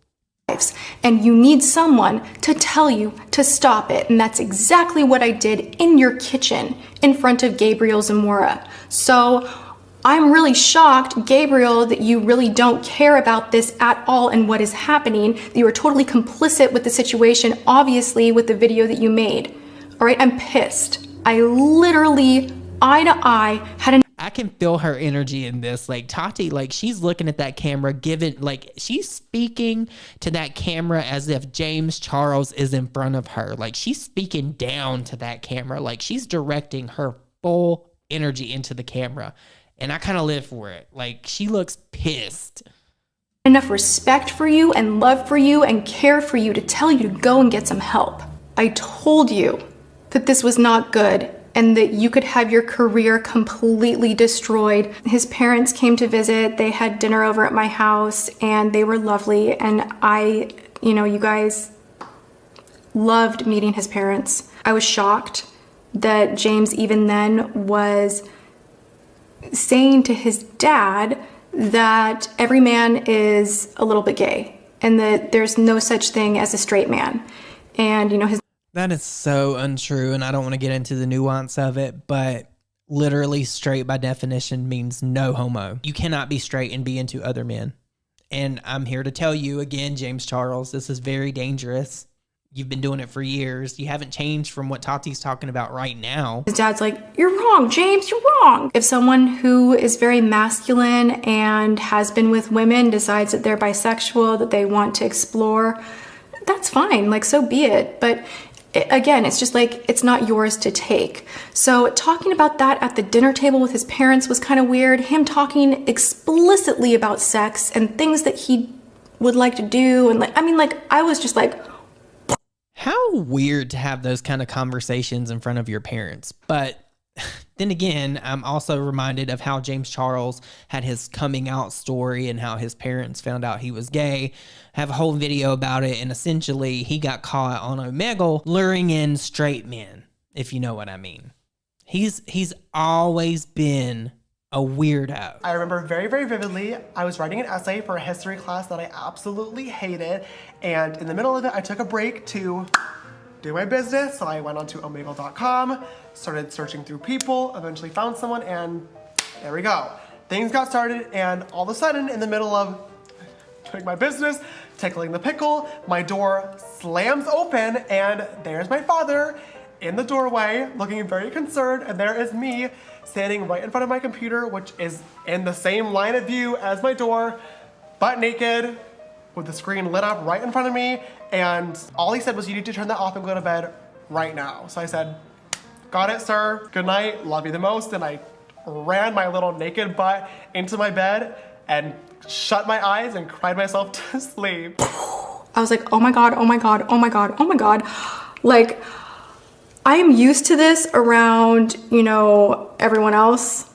And you need someone to tell you to stop it. And that's exactly what I did in your kitchen in front of Gabriel Zamora. So I'm really shocked, Gabriel, that you really don't care about this at all and what is happening. That you are totally complicit with the situation, obviously, with the video that you made. All right, I'm pissed. I literally, eye to eye, had an I can feel her energy in this. Like Tati, like she's looking at that camera, she's speaking to that camera as if James Charles is in front of her. Like she's speaking down to that camera. Like she's directing her full energy into the camera. And I kind of live for it. Like she looks pissed. Enough respect for you and love for you and care for you to tell you to go and get some help. I told you that this was not good and that you could have your career completely destroyed. His parents came to visit. They had dinner over at my house and they were lovely. And you guys loved meeting his parents. I was shocked that James even then was saying to his dad that every man is a little bit gay and that there's no such thing as a straight man. And, That is so untrue, and I don't want to get into the nuance of it, but literally straight by definition means no homo. You cannot be straight and be into other men. And I'm here to tell you again, James Charles, this is very dangerous. You've been doing it for years. You haven't changed from what Tati's talking about right now. His dad's like, you're wrong, James, you're wrong. If someone who is very masculine and has been with women decides that they're bisexual, that they want to explore, that's fine, like so be it. But again, it's just like, it's not yours to take. So talking about that at the dinner table with his parents was kind of weird. Him talking explicitly about sex and things that he would like to do. And I was just like, how weird to have those kind of conversations in front of your parents. But then again, I'm also reminded of how James Charles had his coming out story and how his parents found out he was gay. I have a whole video about it, and essentially he got caught on Omegle luring in straight men, if you know what I mean. He's always been a weirdo. I remember very, very vividly, I was writing an essay for a history class that I absolutely hated, and in the middle of it, I took a break to do my business, so I went onto omegle.com, started searching through people, eventually found someone, and there we go. Things got started, and all of a sudden, in the middle of doing my business, tickling the pickle, my door slams open, and there's my father in the doorway, looking very concerned, and there is me standing right in front of my computer, which is in the same line of view as my door, butt naked, with the screen lit up right in front of me, and all he said was, you need to turn that off and go to bed right now. So I said, got it, sir, good night, love you the most, and I ran my little naked butt into my bed and shut my eyes and cried myself to sleep. I was like, oh my God, oh my God, oh my God, oh my God. Like, I am used to this around, everyone else,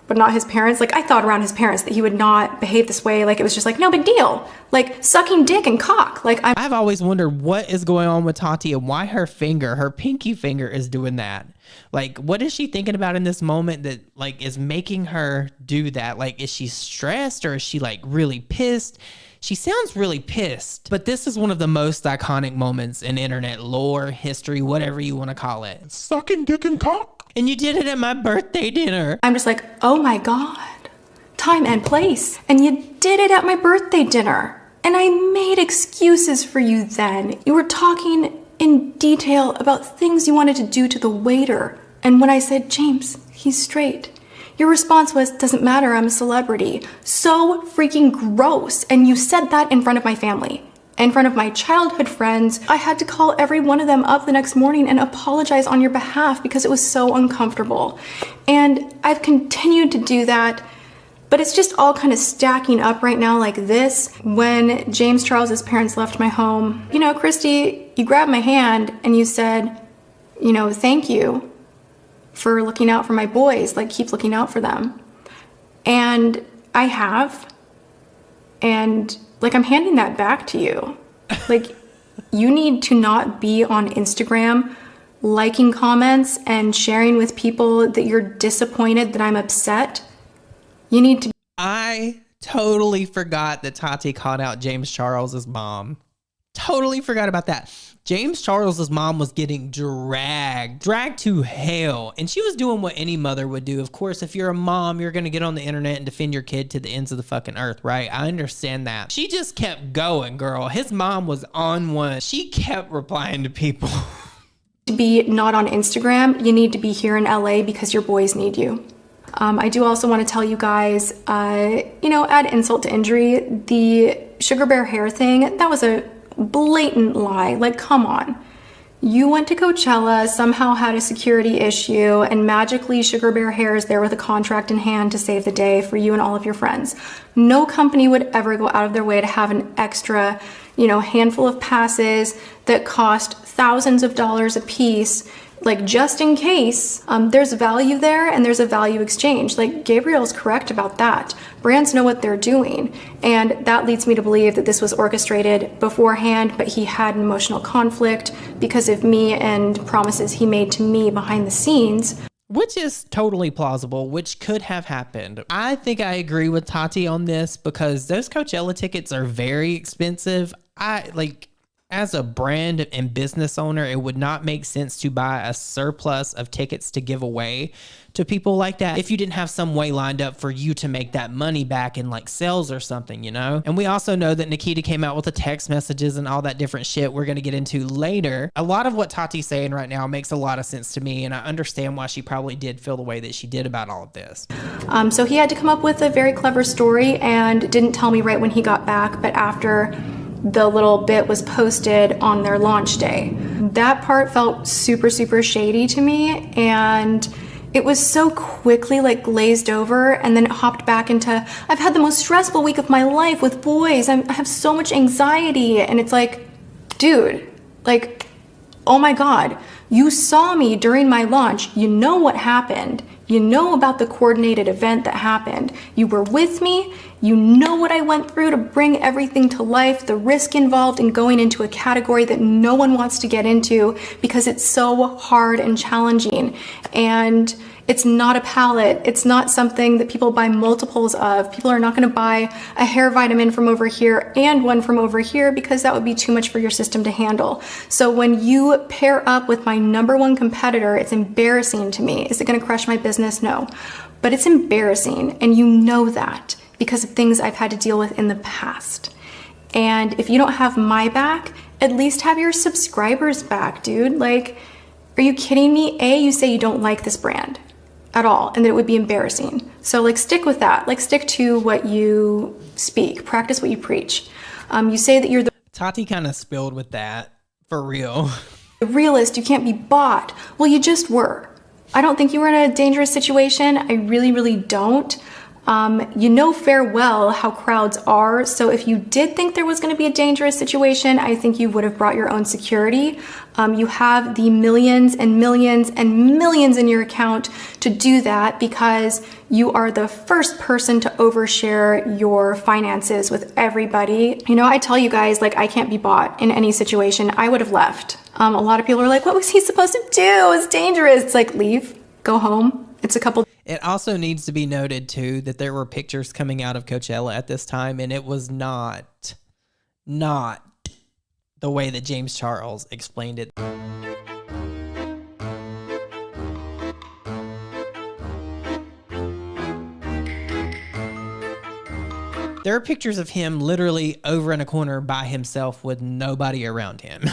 but not his parents. Like, I thought around his parents that he would not behave this way. Like, it was just like, no big deal. Like, sucking dick and cock. I've always wondered what is going on with Tati and why her pinky finger is doing that. Like, what is she thinking about in this moment that like is making her do that? Like, is she stressed or is she like really pissed? She sounds really pissed, but this is one of the most iconic moments in internet lore, history, whatever you want to call it. Sucking dick and cock. And you did it at my birthday dinner. I'm just like, oh my God, time and place. And you did it at my birthday dinner. And I made excuses for you then. You were talking in detail about things you wanted to do to the waiter. And when I said, James, he's straight, your response was, doesn't matter, I'm a celebrity. So freaking gross. And you said that in front of my family, in front of my childhood friends. I had to call every one of them up the next morning and apologize on your behalf because it was so uncomfortable. And I've continued to do that, but it's just all kind of stacking up right now like this. When James Charles's parents left my home, you know, Christy, you grabbed my hand and you said, you know, thank you for looking out for my boys, like keep looking out for them. And I have, and like I'm handing that back to you. Like, you need to not be on Instagram liking comments and sharing with people that you're disappointed that I'm upset. You need to. I totally forgot that Tati called out James Charles's mom. Totally forgot about that. James Charles's mom was getting dragged to hell. And she was doing what any mother would do. Of course, if you're a mom, you're going to get on the internet and defend your kid to the ends of the fucking earth, right? I understand that. She just kept going, girl. His mom was on one. She kept replying to people. To be not on Instagram, you need to be here in LA because your boys need you. I do also want to tell you guys, you know, add insult to injury. The Sugar Bear hair thing, that was a blatant lie. Like, come on. You went to Coachella, somehow had a security issue, and magically Sugar Bear Hair is there with a contract in hand to save the day for you and all of your friends. No company would ever go out of their way to have an extra, you know, handful of passes that cost thousands of dollars a piece, like just in case. There's value there and there's a value exchange. Like, Gabriel's correct about that. Brands know what they're doing. And that leads me to believe that this was orchestrated beforehand, but he had an emotional conflict because of me and promises he made to me behind the scenes. Which is totally plausible, which could have happened. I think I agree with Tati on this because those Coachella tickets are very expensive. As a brand and business owner, it would not make sense to buy a surplus of tickets to give away to people like that if you didn't have some way lined up for you to make that money back in like sales or something, you know? And we also know that Nikita came out with the text messages and all that different shit we're going to get into later. A lot of what Tati's saying right now makes a lot of sense to me, and I understand why she probably did feel the way that she did about all of this. So he had to come up with a very clever story and didn't tell me right when he got back, but after the little bit was posted on their launch day. That part felt super, super shady to me, and it was so quickly like glazed over, and then it hopped back into, I've had the most stressful week of my life with boys. I have so much anxiety, and it's like, dude, like, oh my God, you saw me during my launch. You know what happened. You know about the coordinated event that happened. You were with me. You know what I went through to bring everything to life, the risk involved in going into a category that no one wants to get into because it's so hard and challenging. And it's not a palette. It's not something that people buy multiples of. People are not going to buy a hair vitamin from over here and one from over here because that would be too much for your system to handle. So when you pair up with my #1 competitor, it's embarrassing to me. Is it going to crush my business? No. But it's embarrassing, and you know that because of things I've had to deal with in the past. And if you don't have my back, at least have your subscribers back, dude. Like, are you kidding me? You say you don't like this brand at all, and that it would be embarrassing. So like, stick with that. Like, stick to what you speak. Practice what you preach. You say that you're the Tati kind of spilled with that, for real. realist. You can't be bought. Well, you just were. I don't think you were in a dangerous situation. I really, really don't. You know fair well how crowds are, so if you did think there was going to be a dangerous situation, I think you would have brought your own security. You have the millions and millions and millions in your account to do that because you are the first person to overshare your finances with everybody. You know, I tell you guys, like, I can't be bought in any situation. I would have left. A lot of people are like, what was he supposed to do? It's dangerous. It's like, leave, go home. It's a couple. It also needs to be noted, too, that there were pictures coming out of Coachella at this time, and it was not the way that James Charles explained it. There are pictures of him literally over in a corner by himself with nobody around him.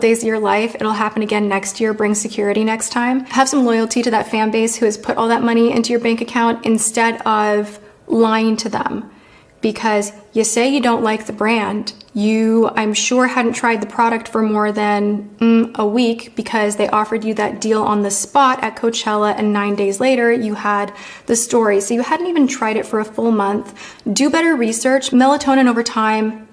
Days of your life. It'll happen again next year. Bring security next time. Have some loyalty to that fan base who has put all that money into your bank account instead of lying to them. Because you say you don't like the brand. You, I'm sure, hadn't tried the product for more than a week because they offered you that deal on the spot at Coachella, and 9 days later you had the story. So you hadn't even tried it for a full month. Do better research. Melatonin over time,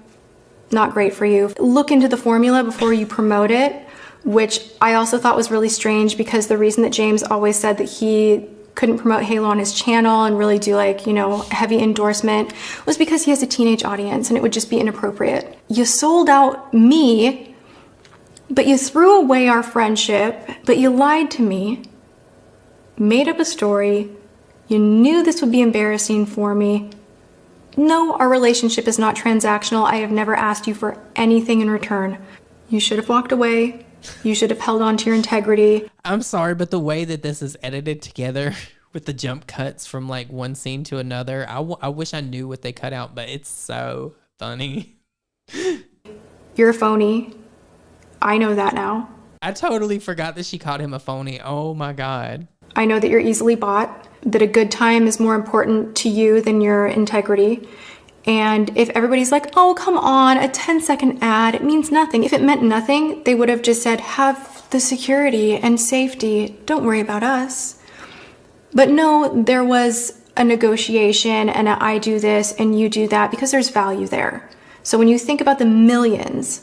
not great for you. Look into the formula before you promote it, which I also thought was really strange because the reason that James always said that he couldn't promote Halo on his channel and really do, like, you know, heavy endorsement was because he has a teenage audience and it would just be inappropriate. You sold out me, but you threw away our friendship, but you lied to me, made up a story. You knew this would be embarrassing for me. No, our relationship is not transactional. I have never asked you for anything in return. You should have walked away. You should have held on to your integrity. I'm sorry, but the way that this is edited together with the jump cuts from like one scene to another, I wish I knew what they cut out, but it's so funny. You're a phony. I know that now. I totally forgot that she called him a phony. Oh my God. I know that you're easily bought, that a good time is more important to you than your integrity. And if everybody's like, oh, come on, a 10-second ad, it means nothing. If it meant nothing, they would have just said, have the security and safety. Don't worry about us. But no, there was a negotiation and a I do this and you do that because there's value there. So when you think about the millions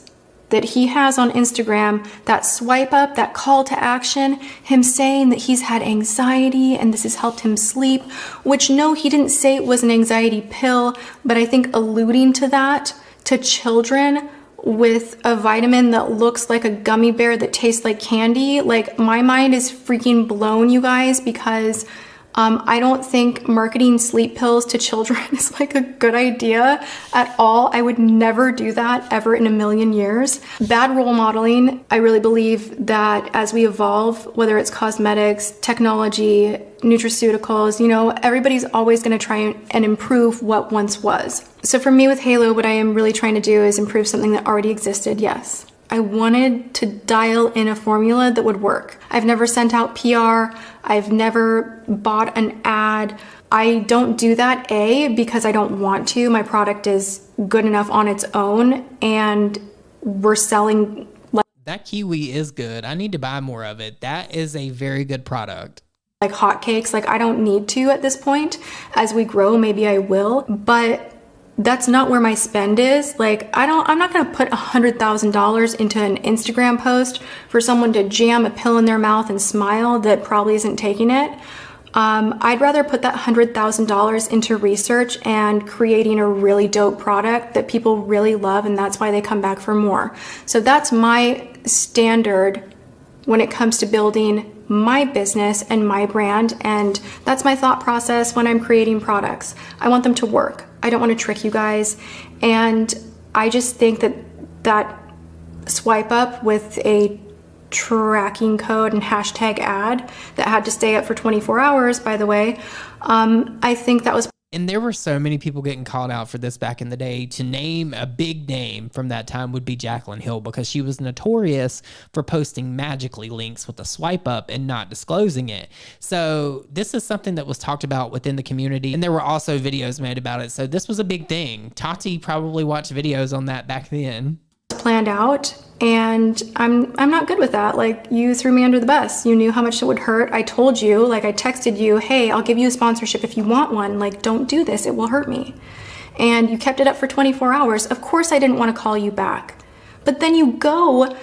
that he has on Instagram, that swipe up, that call to action, him saying that he's had anxiety and this has helped him sleep, which no, he didn't say it was an anxiety pill, but I think alluding to that to children with a vitamin that looks like a gummy bear that tastes like candy, like my mind is freaking blown, you guys, because I don't think marketing sleep pills to children is like a good idea at all. I would never do that ever in a million years. Bad role modeling. I really believe that as we evolve, whether it's cosmetics, technology, nutraceuticals, you know, everybody's always going to try and improve what once was. So for me with Halo, what I am really trying to do is improve something that already existed, yes. I wanted to dial in a formula that would work. I've never sent out PR. I've never bought an ad. I don't do that, A, because I don't want to. My product is good enough on its own, and we're selling. That kiwi is good. I need to buy more of it. That is a very good product. Like hotcakes. Like, I don't need to at this point. As we grow, maybe I will, but that's not where my spend is. Like, I'm not gonna put $100,000 into an Instagram post for someone to jam a pill in their mouth and smile that probably isn't taking it. I'd rather put that $100,000 into research and creating a really dope product that people really love, and that's why they come back for more. So that's my standard when it comes to building my business and my brand, and that's my thought process when I'm creating products. I want them to work. I don't want to trick you guys, and I just think that swipe up with a tracking code and hashtag ad that had to stay up for 24 hours, by the way, I think that was. And there were so many people getting called out for this back in the day. To name a big name from that time would be Jaclyn Hill, because she was notorious for posting magically links with a swipe up and not disclosing it. So this is something that was talked about within the community, and there were also videos made about it. So this was a big thing. Tati probably watched videos on that back then. planned out, and I'm not good with that. Like, you threw me under the bus. You knew how much it would hurt. I told you, like, I texted you, hey, I'll give you a sponsorship if you want one. Like, don't do this, it will hurt me. And you kept it up for 24 hours. Of course I didn't want to call you back. But then you go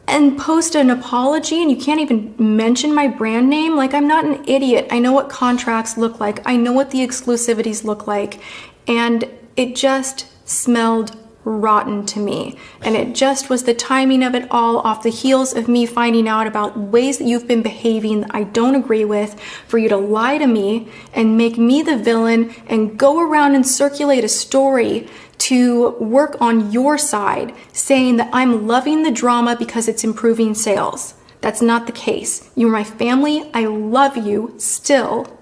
and post an apology and you can't even mention my brand name. Like, I'm not an idiot. I know what contracts look like. I know what the exclusivities look like. And it just smelled rotten to me. And it just was the timing of it all, off the heels of me finding out about ways that you've been behaving that I don't agree with, for you to lie to me and make me the villain and go around and circulate a story to work on your side, saying that I'm loving the drama because it's improving sales. That's not the case. You're my family. I love you still.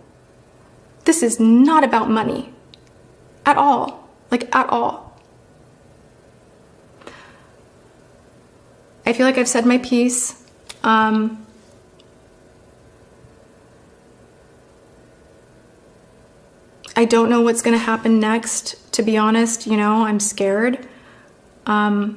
This is not about money. At all. Like, at all. I feel like I've said my piece. I don't know what's gonna happen next, to be honest. You know, I'm scared. Well,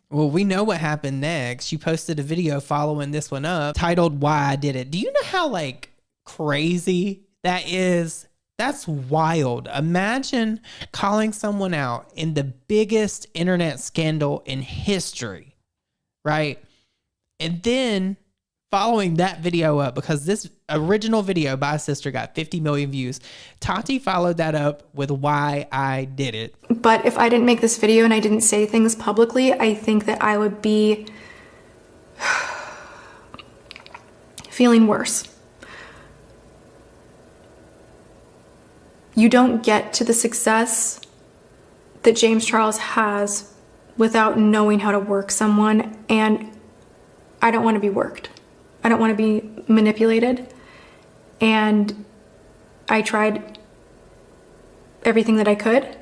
we know what happened next. You posted a video following this one up titled "Why I Did It." Do you know how, like, crazy that is? That's wild. Imagine calling someone out in the biggest internet scandal in history, right? And then following that video up, because this original video by a sister got 50 million views, Tati followed that up with "Why I Did It." But if I didn't make this video and I didn't say things publicly, I think that I would be feeling worse. You don't get to the success that James Charles has without knowing how to work someone, and I don't want to be worked. I don't want to be manipulated, and I tried everything that I could,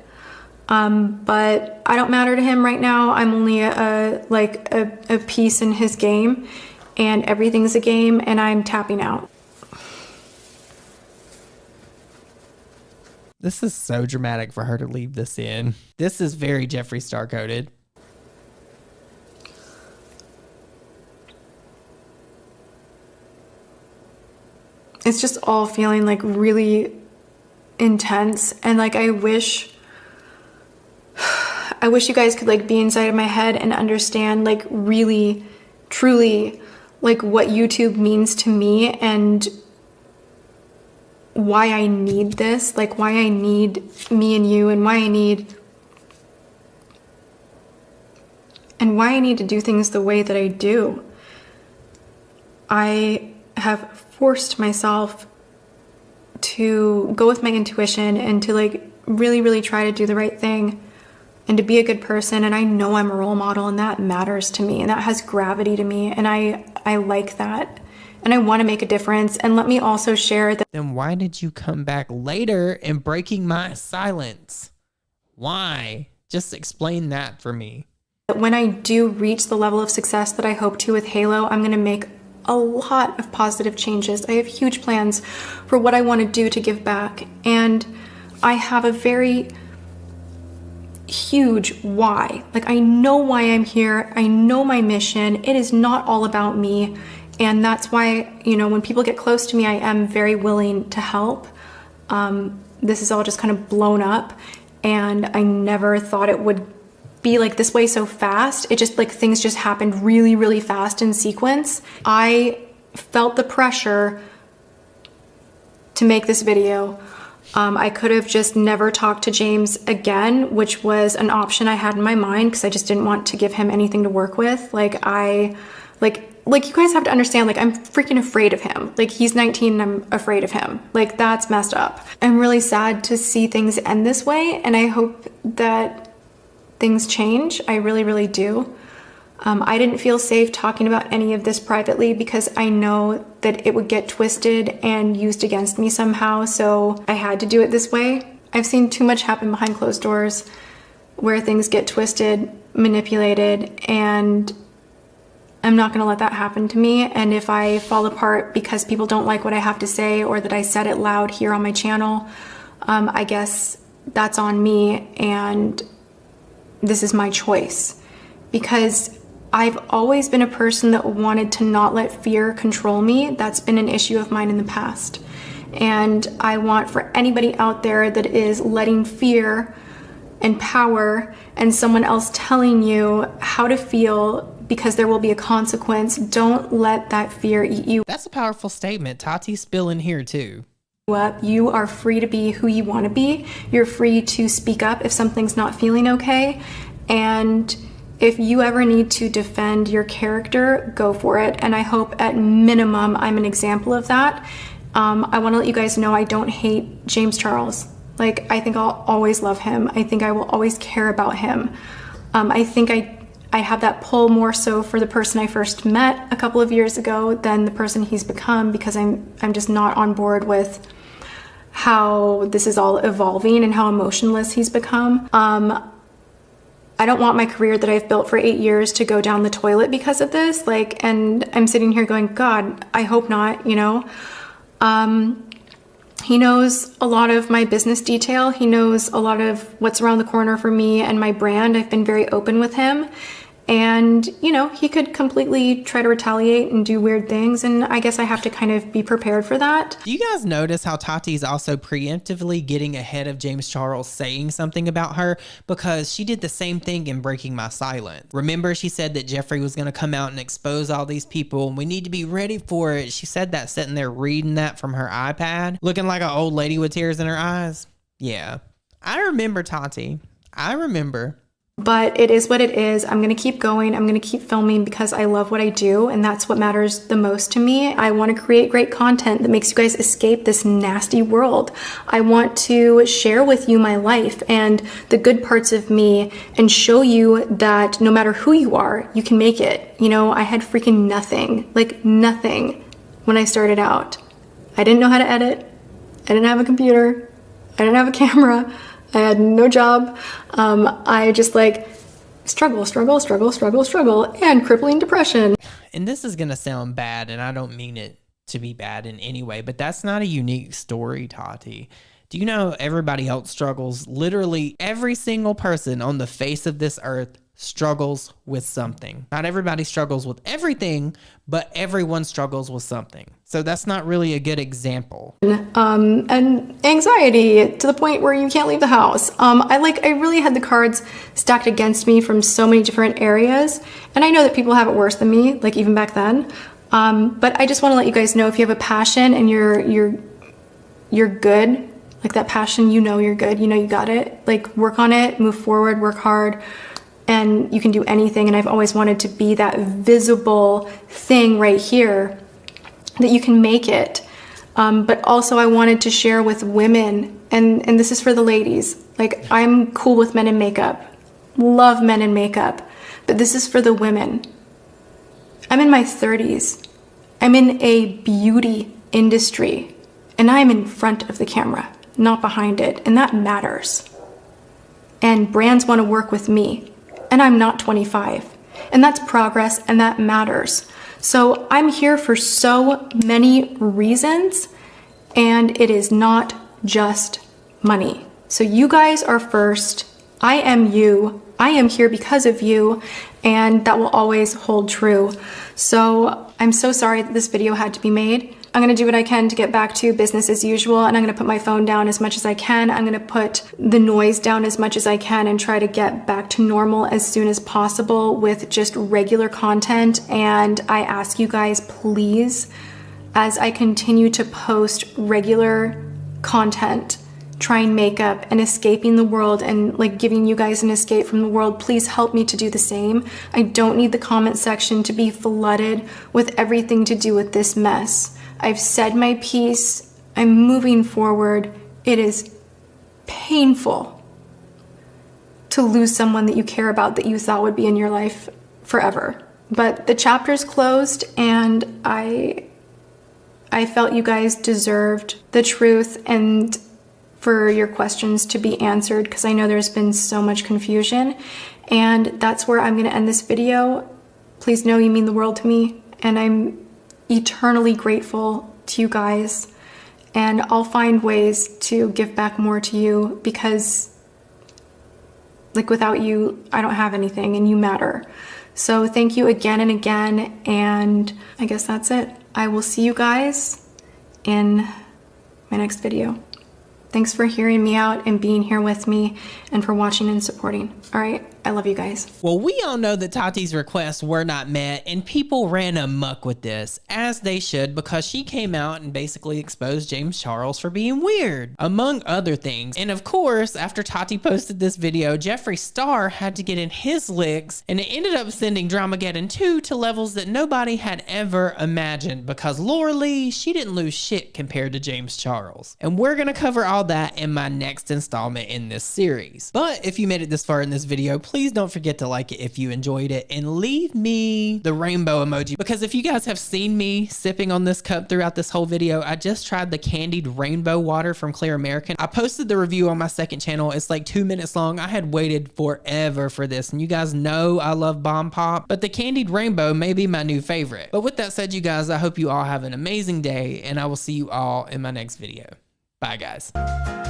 but I don't matter to him right now. I'm only a piece in his game, and everything's a game, and I'm tapping out. This is so dramatic for her to leave this in. This is very Jeffree Star coded. It's just all feeling like really intense, and like I wish you guys could like be inside of my head and understand like really, truly like what YouTube means to me and why I need this, like why I need me and you, and why I need to do things the way that I do. I have forced myself to go with my intuition and to like really, really try to do the right thing and to be a good person. And I know I'm a role model, and that matters to me, and that has gravity to me, and I like that. And I want to make a difference. And let me also share that. Then why did you come back later and breaking my silence? Why? Just explain that for me. When I do reach the level of success that I hope to with Halo, I'm going to make a lot of positive changes. I have huge plans for what I want to do to give back. And I have a very huge why. Like, I know why I'm here. I know my mission. It is not all about me. And that's why, you know, when people get close to me, I am very willing to help. This is all just kind of blown up, and I never thought it would be like this way so fast. It just like things just happened really, really fast in sequence. I felt the pressure to make this video. I could have just never talked to James again, which was an option I had in my mind because I just didn't want to give him anything to work with. Like you guys have to understand, like, I'm freaking afraid of him. Like, he's 19 and I'm afraid of him. Like, that's messed up. I'm really sad to see things end this way, and I hope that things change. I really, really do. I didn't feel safe talking about any of this privately because I know that it would get twisted and used against me somehow, so I had to do it this way. I've seen too much happen behind closed doors where things get twisted, manipulated, and I'm not going to let that happen to me. And if I fall apart because people don't like what I have to say or that I said it loud here on my channel, I guess that's on me, and this is my choice, because I've always been a person that wanted to not let fear control me. That's been an issue of mine in the past. And I want for anybody out there that is letting fear and power and someone else telling you how to feel because there will be a consequence, don't let that fear eat you That's a powerful statement. Tati's spilling here too. up. You are free to be who you want to be. You're free to speak up if something's not feeling okay. And if you ever need to defend your character, go for it. And I hope at minimum I'm an example of that. I want to let you guys know I don't hate James Charles. Like, I think I'll always love him. I think I will always care about him. I think I have that pull more so for the person I first met a couple of years ago than the person he's become, because I'm just not on board with how this is all evolving and how emotionless he's become. I don't want my career that I've built for 8 years to go down the toilet because of this. Like, and I'm sitting here going, God, I hope not, you know? He knows a lot of my business detail. He knows a lot of what's around the corner for me and my brand. I've been very open with him. And, you know, he could completely try to retaliate and do weird things. And I guess I have to kind of be prepared for that. Do you guys notice how Tati's also preemptively getting ahead of James Charles saying something about her? Because she did the same thing in Breaking My Silence. Remember, she said that Jeffree was going to come out and expose all these people and we need to be ready for it. She said that sitting there reading that from her iPad, looking like an old lady with tears in her eyes. Yeah, I remember Tati. I remember. But it is what it is. I'm going to keep going. I'm going to keep filming because I love what I do, and that's what matters the most to me. I want to create great content that makes you guys escape this nasty world. I want to share with you my life and the good parts of me and show you that no matter who you are, you can make it. You know, I had freaking nothing, like nothing when I started out. I didn't know how to edit. I didn't have a computer. I didn't have a camera. I had no job. I just like struggle, and crippling depression. And this is going to sound bad, and I don't mean it to be bad in any way, but that's not a unique story, Tati. Do you know everybody else struggles? Literally every single person on the face of this earth struggles with something. Not everybody struggles with everything, but everyone struggles with something. So that's not really a good example. And anxiety to the point where you can't leave the house. I really had the cards stacked against me from so many different areas. And I know that people have it worse than me, like even back then. But I just want to let you guys know, if you have a passion and you're good, like that passion, you know you're good, you know you got it. Like, work on it, move forward, work hard. And you can do anything. And I've always wanted to be that visible thing right here that you can make it. But also I wanted to share with women, and this is for the ladies. Like, I'm cool with men in makeup, love men in makeup, but this is for the women. I'm in my 30s. I'm in a beauty industry, and I'm in front of the camera, not behind it. And that matters. And brands want to work with me. And I'm not 25. And that's progress, and that matters. So I'm here for so many reasons, and it is not just money. So you guys are first. I am you. I am here because of you, and that will always hold true. So I'm so sorry that this video had to be made. I'm going to do what I can to get back to business as usual, and I'm going to put my phone down as much as I can. I'm going to put the noise down as much as I can and try to get back to normal as soon as possible with just regular content. And I ask you guys, please, as I continue to post regular content, trying makeup and escaping the world and like giving you guys an escape from the world, please help me to do the same. I don't need the comment section to be flooded with everything to do with this mess. I've said my piece. I'm moving forward. It is painful to lose someone that you care about, that you thought would be in your life forever. But the chapter's closed, and I felt you guys deserved the truth and for your questions to be answered, because I know there's been so much confusion. And that's where I'm going to end this video. Please know you mean the world to me, and I'm eternally grateful to you guys, and I'll find ways to give back more to you, because Like without you, I don't have anything and you matter. So thank you again and again. And I guess that's it. I will see you guys in my next video. Thanks for hearing me out and being here with me and for watching and supporting. All right. I love you guys. Well, we all know that Tati's requests were not met and people ran amok with this, as they should, because she came out and basically exposed James Charles for being weird, among other things. And of course, after Tati posted this video, Jeffree Star had to get in his licks, and it ended up sending Dramageddon 2 to levels that nobody had ever imagined, because Laura Lee, she didn't lose shit compared to James Charles. And we're gonna cover all that in my next installment in this series. But if you made it this far in this video, please don't forget to like it if you enjoyed it and leave me the rainbow emoji, because if you guys have seen me sipping on this cup throughout this whole video, I just tried the candied rainbow water from Clear American. I posted the review on my second channel. It's like 2 minutes long. I had waited forever for this, and you guys know I love Bomb Pop, but the candied rainbow may be my new favorite. But with that said, you guys, I hope you all have an amazing day, and I will see you all in my next video. Bye, guys.